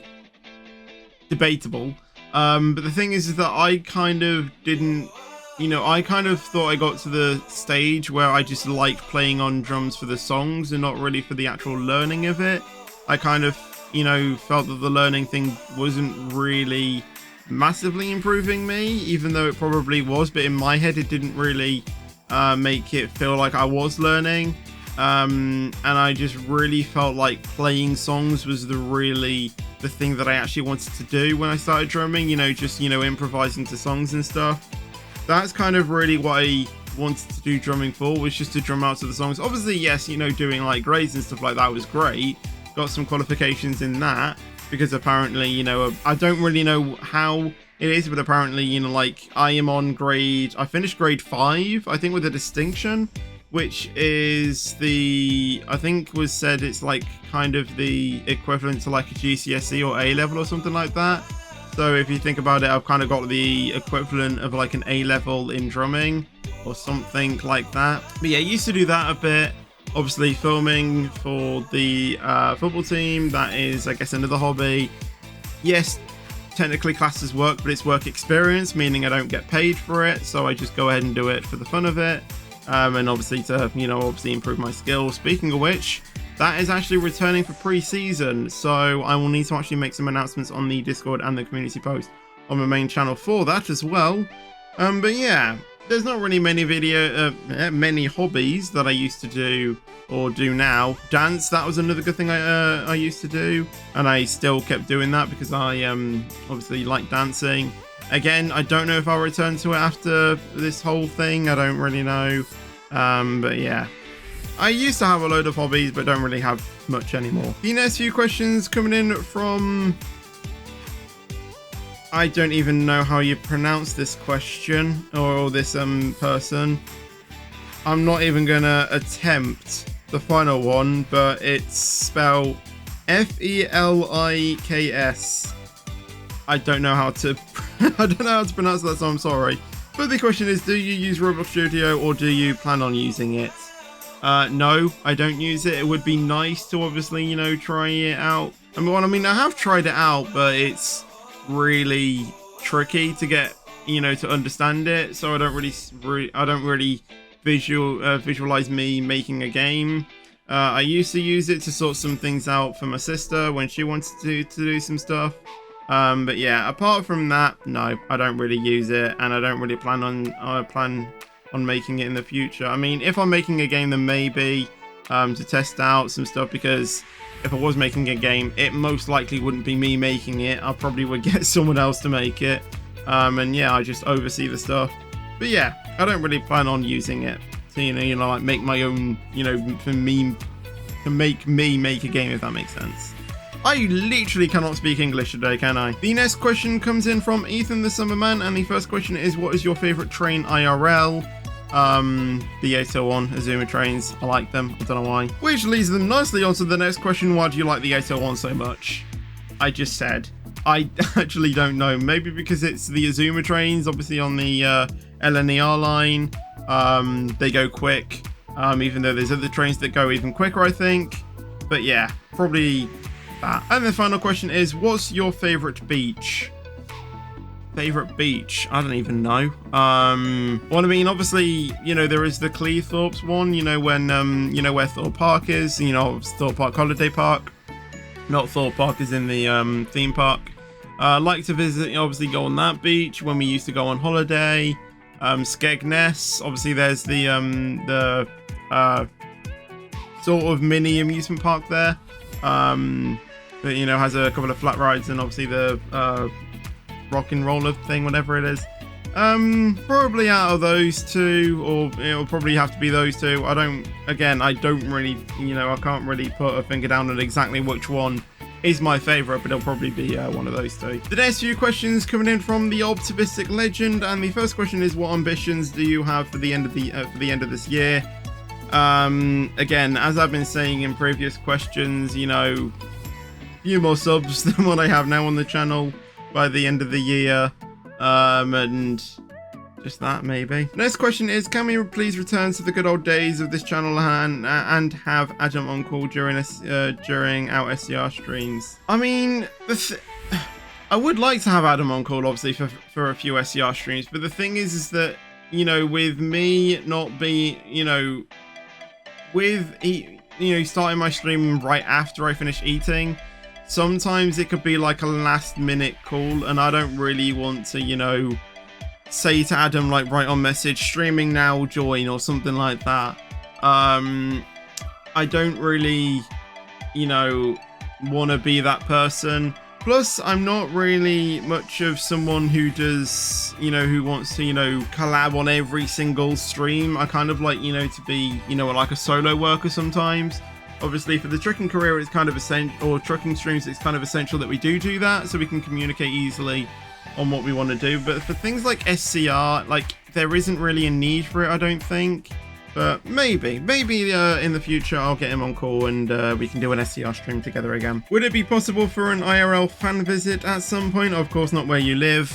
[SPEAKER 2] debatable. But the thing is that I kind of didn't, you know, I kind of thought I got to the stage where I just liked playing on drums for the songs and not really for the actual learning of it. I kind of, you know, felt that the learning thing wasn't really massively improving me, even though it probably was, but in my head it didn't really make it feel like I was learning. And I just really felt like playing songs was the thing that I actually wanted to do when I started drumming, you know, just, you know, improvising to songs and stuff. That's kind of really what I wanted to do drumming for, was just to drum out to the songs. Obviously, yes, you know, doing like grades and stuff like that was great. Got some qualifications in that, because apparently, you know, I don't really know how it is, but apparently, you know, like, I am on I finished grade 5, I think, with a distinction, which is I think was said it's like kind of the equivalent to like a GCSE or A level or something like that. So if you think about it, I've kind of got the equivalent of like an A level in drumming or something like that. But yeah, I used to do that a bit. Obviously filming for the football team, that is, I guess, another hobby. Yes, technically classed as work, but it's work experience, meaning I don't get paid for it, so I just go ahead and do it for the fun of it. And obviously to, you know, obviously improve my skills. Speaking of which, that is actually returning for pre-season, so I will need to actually make some announcements on the Discord and the community post on my main channel for that as well. But yeah, there's not really many many hobbies that I used to do or do now. Dance, that was another good thing I used to do, and I still kept doing that because I obviously like dancing. Again, I don't know if I'll return to it after this whole thing. I don't really know. But yeah, I used to have a load of hobbies, but don't really have much anymore. The next few questions coming in from... I don't even know how you pronounce this question or this person. I'm not even gonna attempt the final one, but it's spelled Feliks. I don't know how to pronounce that, so I'm sorry. But the question is, do you use Roblox Studio or do you plan on using it? No, I don't use it. It would be nice to obviously, you know, try it out. I mean, I have tried it out, but it's really tricky to get, you know, to understand it. So I don't really visualize me making a game. I used to use it to sort some things out for my sister when she wanted to do some stuff. But yeah, apart from that, no, I don't really use it, and I don't really plan on making it in the future. I mean, if I'm making a game, then maybe to test out some stuff, because if I was making a game, it most likely wouldn't be me making it. I probably would get someone else to make it. And yeah, I just oversee the stuff. But yeah, I don't really plan on using it to, you know, like make my own, you know, for me, to make me make a game, if that makes sense. I literally cannot speak English today, can I? The next question comes in from Ethan the Summerman, and the first question is, what is your favorite train IRL? The 801 Azuma trains. I like them. I don't know why. Which leads them nicely onto the next question. Why do you like the 801 so much? I just said. I actually don't know. Maybe because it's the Azuma trains, obviously on the LNER line. They go quick, even though there's other trains that go even quicker, I think. But yeah, probably that. And the final question is, what's your favorite beach? Favorite beach? I don't even know. Well, I mean, obviously, you know, there is the Cleethorpes one, you know, when you know where Thorpe Park is, you know, Thorpe Park Holiday Park, not Thorpe Park is in the theme park. Like to visit, obviously go on that beach when we used to go on holiday. Skegness, obviously there's the sort of mini amusement park there, that, you know, has a couple of flat rides, and obviously the rock and roller thing, whatever it is. Probably out of those two, or it'll probably have to be those two. I don't really, you know, I can't really put a finger down on exactly which one is my favorite, but it'll probably be one of those two. The next few questions coming in from the Optimistic Legend, and the first question is, what ambitions do you have for the end of this year? Again, as I've been saying in previous questions, you know, few more subs than what I have now on the channel by the end of the year, and just that, maybe. Next question is, can we please return to the good old days of this channel and have Adam on call during our SCR streams? I mean, I would like to have Adam on call, obviously, for a few SCR streams, but the thing is that, you know, with me not being, you know, starting my stream right after I finish eating, sometimes it could be like a last minute call, and I don't really want to, you know, say to Adam, like, write on message, streaming now, join, or something like that. I don't really, you know, want to be that person. Plus, I'm not really much of someone who does, you know, who wants to, you know, collab on every single stream. I kind of like, you know, to be, you know, like a solo worker sometimes. Obviously, for the trucking career, it's kind of essential, or trucking streams, it's kind of essential that we do that, so we can communicate easily on what we want to do. But for things like SCR, like, there isn't really a need for it, I don't think. But maybe in the future I'll get him on call, and we can do an SCR stream together again. Would it be possible for an IRL fan visit at some point? Of course, not where you live.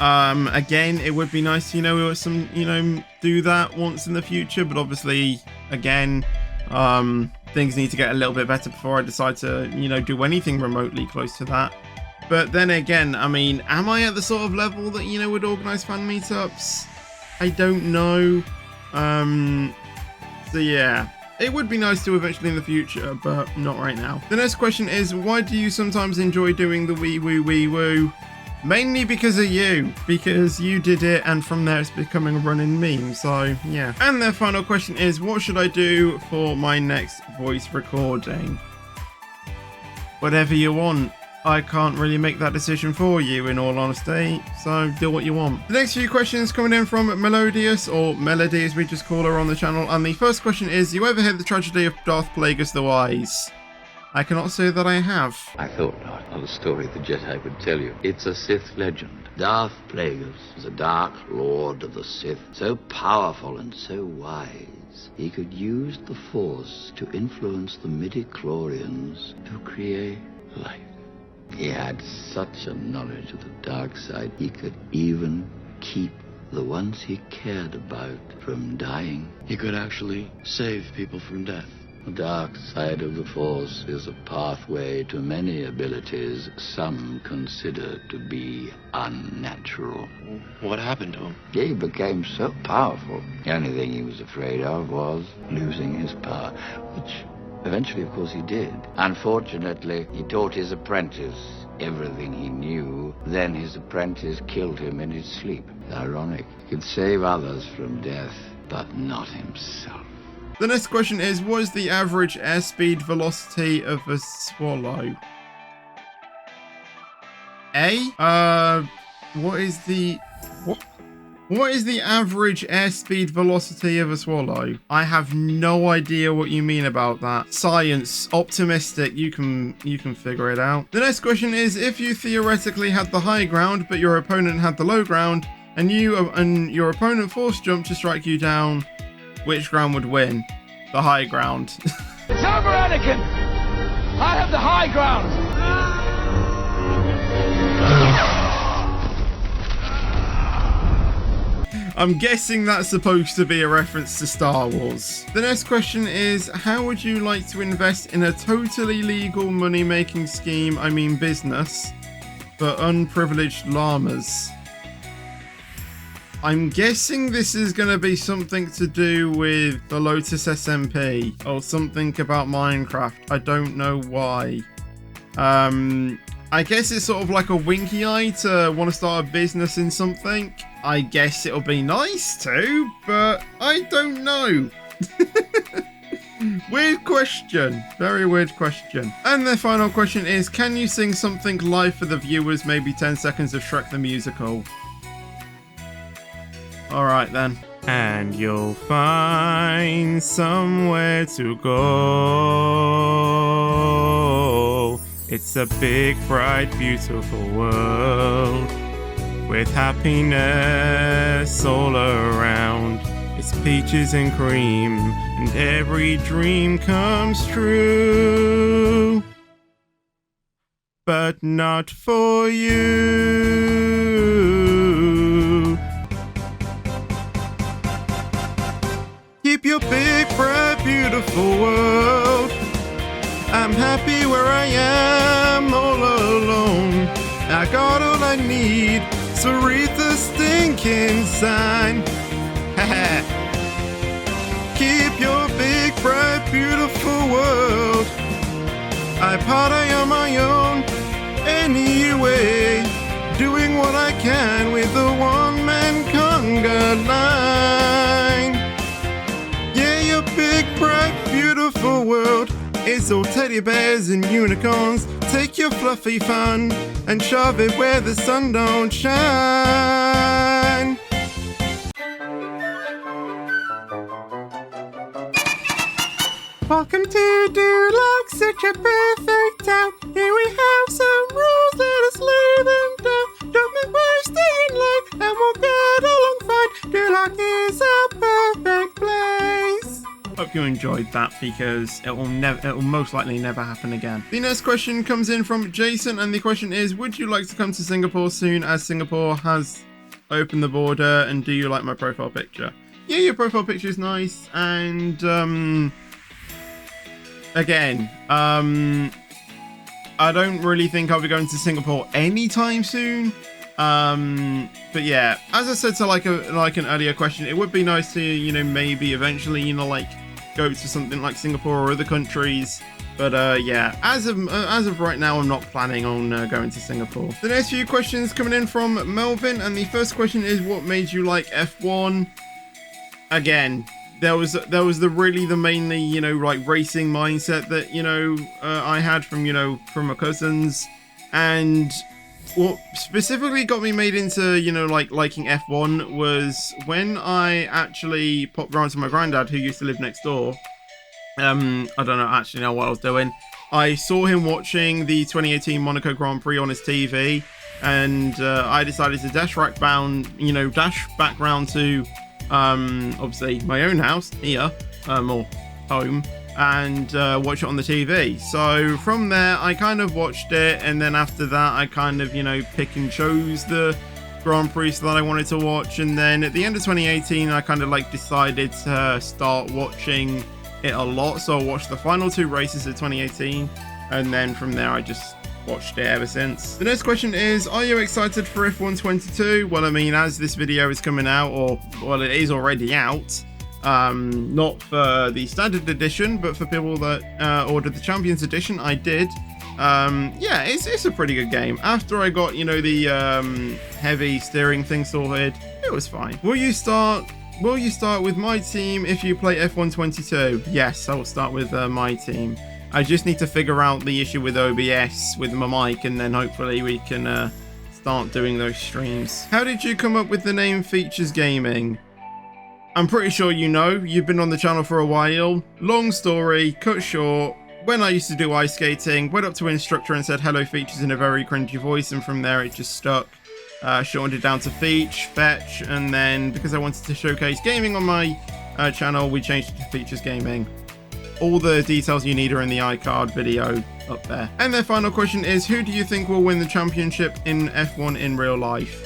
[SPEAKER 2] Again, it would be nice to, you know, do that once in the future, but obviously, again, things need to get a little bit better before I decide to, you know, do anything remotely close to that. But then again, I mean, am I at the sort of level that, you know, would organize fan meetups? I don't know. So yeah, it would be nice to eventually in the future, but not right now. The next question is, why do you sometimes enjoy doing the wee woo wee woo? Mainly because of you, because you did it, and from there it's becoming a running meme, so yeah. And their final question is, what should I do for my next voice recording? Whatever you want. I can't really make that decision for you, in all honesty, so do what you want. The next few questions coming in from Melodious, or Melody as we just call her on the channel, and the first question is, you ever heard the tragedy of Darth Plagueis the Wise? I cannot say that I have.
[SPEAKER 3] I thought not of a story the Jedi would tell you. It's a Sith legend. Darth Plagueis was a dark lord of the Sith, so powerful and so wise. He could use the Force to influence the midi-chlorians to create life. He had such a knowledge of the dark side, he could even keep the ones he cared about from dying.
[SPEAKER 4] He could actually save people from death.
[SPEAKER 3] The dark side of the Force is a pathway to many abilities some consider to be unnatural.
[SPEAKER 4] What happened to him?
[SPEAKER 3] He became so powerful. The only thing he was afraid of was losing his power, which eventually, of course, he did. Unfortunately, he taught his apprentice everything he knew. Then his apprentice killed him in his sleep. It's ironic. He could save others from death, but not himself.
[SPEAKER 2] The next question is, what is the average airspeed velocity of a swallow? What is the average airspeed velocity of a swallow? I have no idea what you mean about that. Science, optimistic, you can figure it out. The next question is, if you theoretically had the high ground, but your opponent had the low ground, and your opponent force jumped to strike you down, which ground would win? The high ground.
[SPEAKER 5] It's over, Anakin! I have the high ground!
[SPEAKER 2] I'm guessing that's supposed to be a reference to Star Wars. The next question is, how would you like to invest in a totally legal money-making scheme, I mean business, for unprivileged llamas? I'm guessing this is going to be something to do with the Lotus SMP or something about Minecraft. I don't know why. I guess it's sort of like a winky eye to want to start a business in something. I guess it'll be nice to, but I don't know. Weird question. Very weird question. And the final question is, can you sing something live for the viewers, maybe 10 seconds of Shrek the Musical? Alright then. And you'll find somewhere to go. It's a big, bright, beautiful world with happiness all around. It's peaches and cream, and every dream comes true. But not for you. Keep your big, bright, beautiful world. I'm happy where I am, all alone. I got all I need, so read the stinking sign. Keep your big, bright, beautiful world. I party on my own, anyway, doing what I can with the one-man conga line. Yeah, your big, bright, beautiful world is all teddy bears and unicorns. Take your fluffy fun and shove it where the sun don't shine. Welcome to Deluxe, such a perfect town. Here we have some rules, let us lay them down. Don't make wasting life, and we'll get along fine. Deluxe is a perfect place. Hope you enjoyed that, because it will most likely never happen again. The next question comes in from Jason, and the question is, would you like to come to Singapore soon, as Singapore has opened the border, and do you like my profile picture? Yeah, your profile picture is nice, and again, I don't really think I'll be going to Singapore anytime soon. But yeah, as I said to like an earlier question, it would be nice to, maybe eventually, go to something like Singapore or other countries. But yeah, as of right now, I'm not planning on going to Singapore. The next few questions coming in from Melvin, and the first question is, what made you like F1? Again, there was the mainly, you know, like racing mindset that, you know, I had from, you know, from my cousins. And what specifically got me made into, you know, like liking F1 was when I actually popped around to my granddad, who used to live next door. I don't know actually know what I was doing. I saw him watching the 2018 Monaco Grand Prix on his TV, and I decided to dash back round to obviously my own house here, or home, and watch it on the TV. So from there, I kind of watched it, and then after that, I kind of, you know, pick and chose the Grand Prix that I wanted to watch. And then at the end of 2018, I kind of like decided to start watching it a lot. So I watched the final 2 races of 2018, and then from there, I just watched it ever since. The next question is, are you excited for F1 22? Well, I mean, as this video is coming out, or well, it is already out. Not for the standard edition, but for people that ordered the Champions edition, I did. Yeah, it's a pretty good game. After I got, you know, the heavy steering thing sorted, it was fine. Will you start with my team if you play F1 22? Yes, I will start with my team. I just need to figure out the issue with OBS with my mic, and then hopefully we can start doing those streams. How did you come up with the name Features Gaming? I'm pretty sure you know, you've been on the channel for a while. Long story, cut short, when I used to do ice skating, went up to an instructor and said hello Features in a very cringy voice, and from there it just stuck. Shortened it down to Fetch, and then because I wanted to showcase gaming on my channel, we changed it to Features Gaming. All the details you need are in the iCard video up there. And their final question is, who do you think will win the championship in F1 in real life?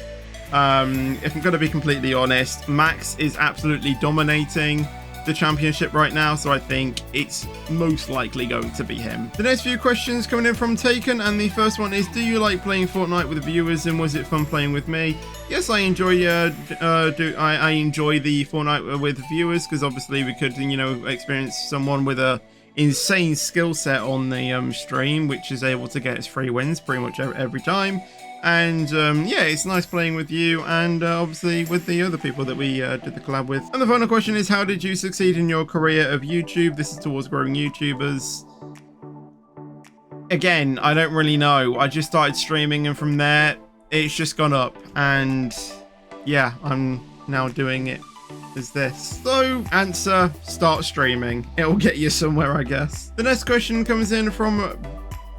[SPEAKER 2] If I'm going to be completely honest, Max is absolutely dominating the championship right now, so I think it's most likely going to be him. The next few questions coming in from Taken, and the first one is, do you like playing Fortnite with viewers, and was it fun playing with me? Yes, I enjoy I enjoy the Fortnite with viewers, because obviously we could, you know, experience someone with a insane skill set on the stream, which is able to get us free wins pretty much every time. And yeah, it's nice playing with you, and obviously with the other people that we did the collab with. And the final question is, how did you succeed in your career of YouTube? This is towards growing YouTubers. Again, I don't really know. I just started streaming, and from there it's just gone up, and yeah, I'm now doing it as this. So answer, start streaming. It'll get you somewhere, I guess. The next question comes in from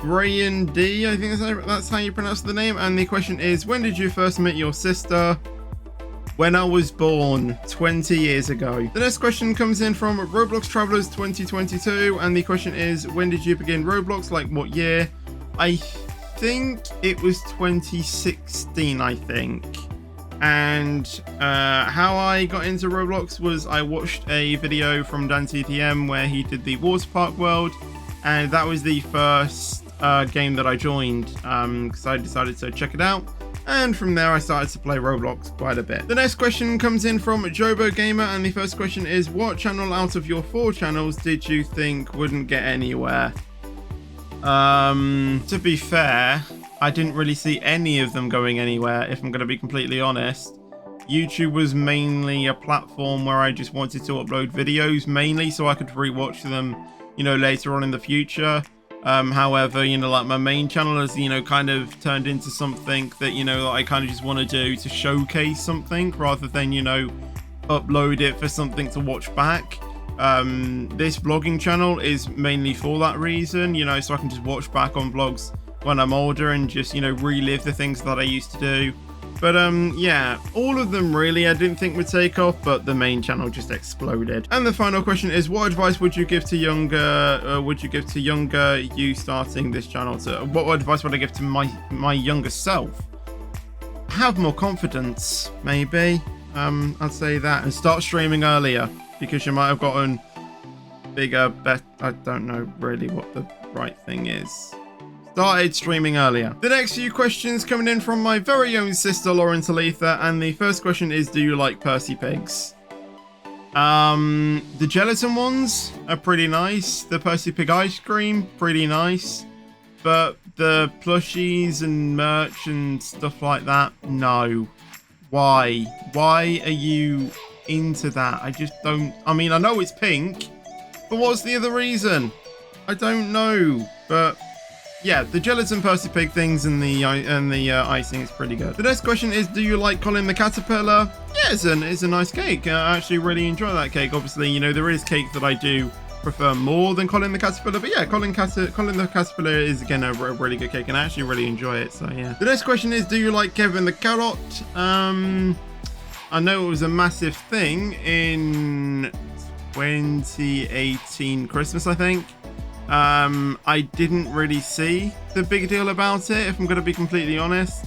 [SPEAKER 2] Brian D, I think that's how you pronounce the name, and the question is, when did you first meet your sister? When I was born 20 years ago. The next question comes in from Roblox Travelers 2022, and the question is, when did you begin Roblox, like what year? I think it was 2016, I think. And how I got into Roblox was I watched a video from DanTTM where he did the water park world, and that was the first game that I joined because I decided to check it out, and from there I started to play Roblox quite a bit. The next question comes in from Jobo Gamer, and the first question is, what channel out of your 4 channels did you think wouldn't get anywhere? To be fair, I didn't really see any of them going anywhere, if I'm going to be completely honest. YouTube was mainly a platform where I just wanted to upload videos mainly so I could rewatch them, you know, later on in the future. However, you know, like my main channel has, you know, kind of turned into something that, you know, I kind of just want to do to showcase something rather than, you know, upload it for something to watch back. This vlogging channel is mainly for that reason, you know, so I can just watch back on vlogs when I'm older and just, you know, relive the things that I used to do. But yeah, all of them really I didn't think would take off, but the main channel just exploded. And the final question is, what advice would you give to younger you starting this channel? What advice would I give to my younger self? Have more confidence, maybe. I'd say that, and start streaming earlier, because you might have gotten bigger, I don't know really what the right thing is. Started streaming earlier. The next few questions coming in from my very own sister Lauren Talitha, and the first question is, do you like Percy Pigs? The gelatin ones are pretty nice. The Percy Pig ice cream, pretty nice. But the plushies and merch and stuff like that, no. Why? Why are you into that? I just don't... I mean, I know it's pink, but what's the other reason? I don't know. But yeah, the gelatin Percy Pig things and the icing is pretty good. The next question is, do you like Colin the Caterpillar? Yeah, it's a nice cake. I actually really enjoy that cake. Obviously, you know, there is cake that I do prefer more than Colin the Caterpillar, but yeah, Colin the Caterpillar is again a really good cake, and I actually really enjoy it. So yeah. The next question is, do you like Kevin the Carrot? I know it was a massive thing in 2018 Christmas, I think. I didn't really see the big deal about it, if I'm going to be completely honest.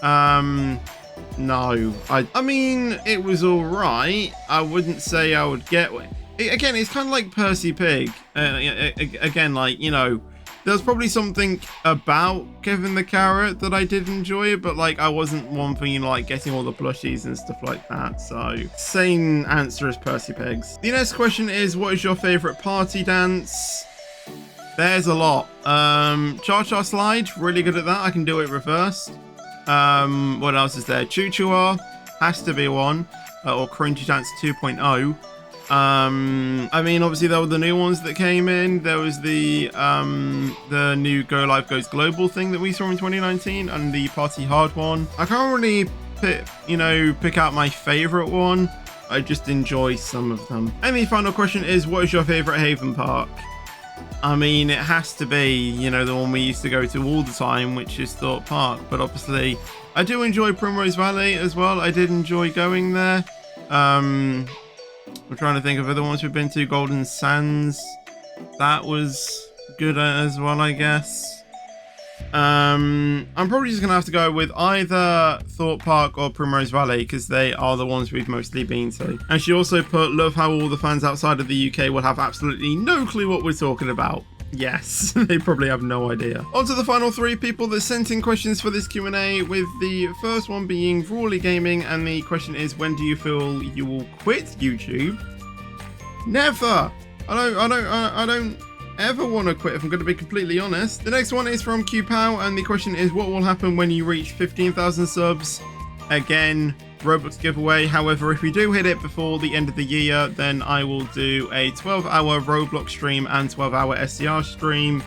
[SPEAKER 2] No, I mean, it was all right. I wouldn't say I would get it. Again, it's kind of like Percy Pig. Again, like, you know, there's probably something about Kevin the Carrot that I did enjoy, but like I wasn't one for, you know, like getting all the plushies and stuff like that. So same answer as Percy Pigs. The next question is, what is your favorite party dance? There's a lot. Cha-cha slide, really good at that. I can do it reversed. What else is there? Choo-choo-ah has to be one, or Cringy Dance 2.0. I mean, obviously there were the new ones that came in. There was the new Go Live Goes Global thing that we saw in 2019, and the Party Hard one. I can't really pick out my favorite one. I just enjoy some of them. And the final question is, what is your favorite Haven Park? I mean, it has to be, you know, the one we used to go to all the time, which is Thorpe Park. But obviously, I do enjoy Primrose Valley as well. I did enjoy going there. I'm trying to think of other ones we've been to. Golden Sands, that was good as well, I guess. I'm probably just gonna have to go with either Thorpe Park or Primrose Valley, because they are the ones we've mostly been to. And she also put, love how all the fans outside of the UK will have absolutely no clue what we're talking about. Yes, they probably have no idea. On to the final three people that sent in questions for this Q&A, with the first one being Rawley Gaming, and the question is, when do you feel you will quit YouTube? Never. I don't ever want to quit, if I'm going to be completely honest. The next one is from QPow, and the question is, what will happen when you reach 15,000 subs? Again, Roblox giveaway. However, if we do hit it before the end of the year, then I will do a 12-hour Roblox stream and 12-hour SCR stream,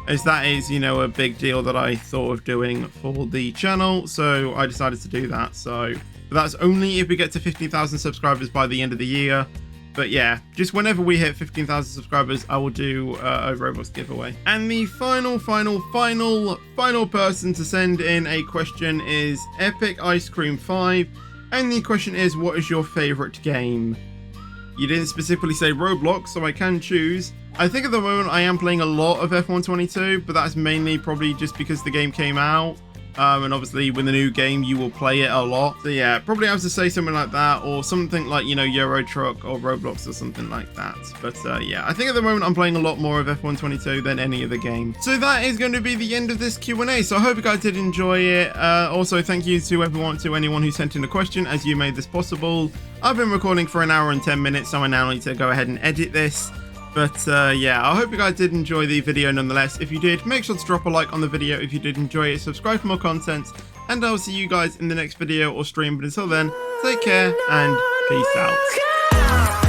[SPEAKER 2] as that is, you know, a big deal that I thought of doing for the channel, so I decided to do that. So but that's only if we get to 15,000 subscribers by the end of the year. But yeah, just whenever we hit 15,000 subscribers, I will do a Roblox giveaway. And the final person to send in a question is Epic Ice Cream 5. And the question is, what is your favorite game? You didn't specifically say Roblox, so I can choose. I think at the moment I am playing a lot of F122, but that's mainly probably just because the game came out. And obviously with the new game, you will play it a lot. So yeah, probably have to say something like that, or something like, you know, Euro Truck or Roblox or something like that. But yeah, I think at the moment I'm playing a lot more of F122 than any other game. So that is going to be the end of this Q&A. So I hope you guys did enjoy it. Also, thank you to anyone who sent in a question, as you made this possible. I've been recording for an hour and 10 minutes, so I now need to go ahead and edit this. But yeah, I hope you guys did enjoy the video nonetheless. If you did, make sure to drop a like on the video if you did enjoy it, subscribe for more content, and I'll see you guys in the next video or stream. But until then, take care and peace out.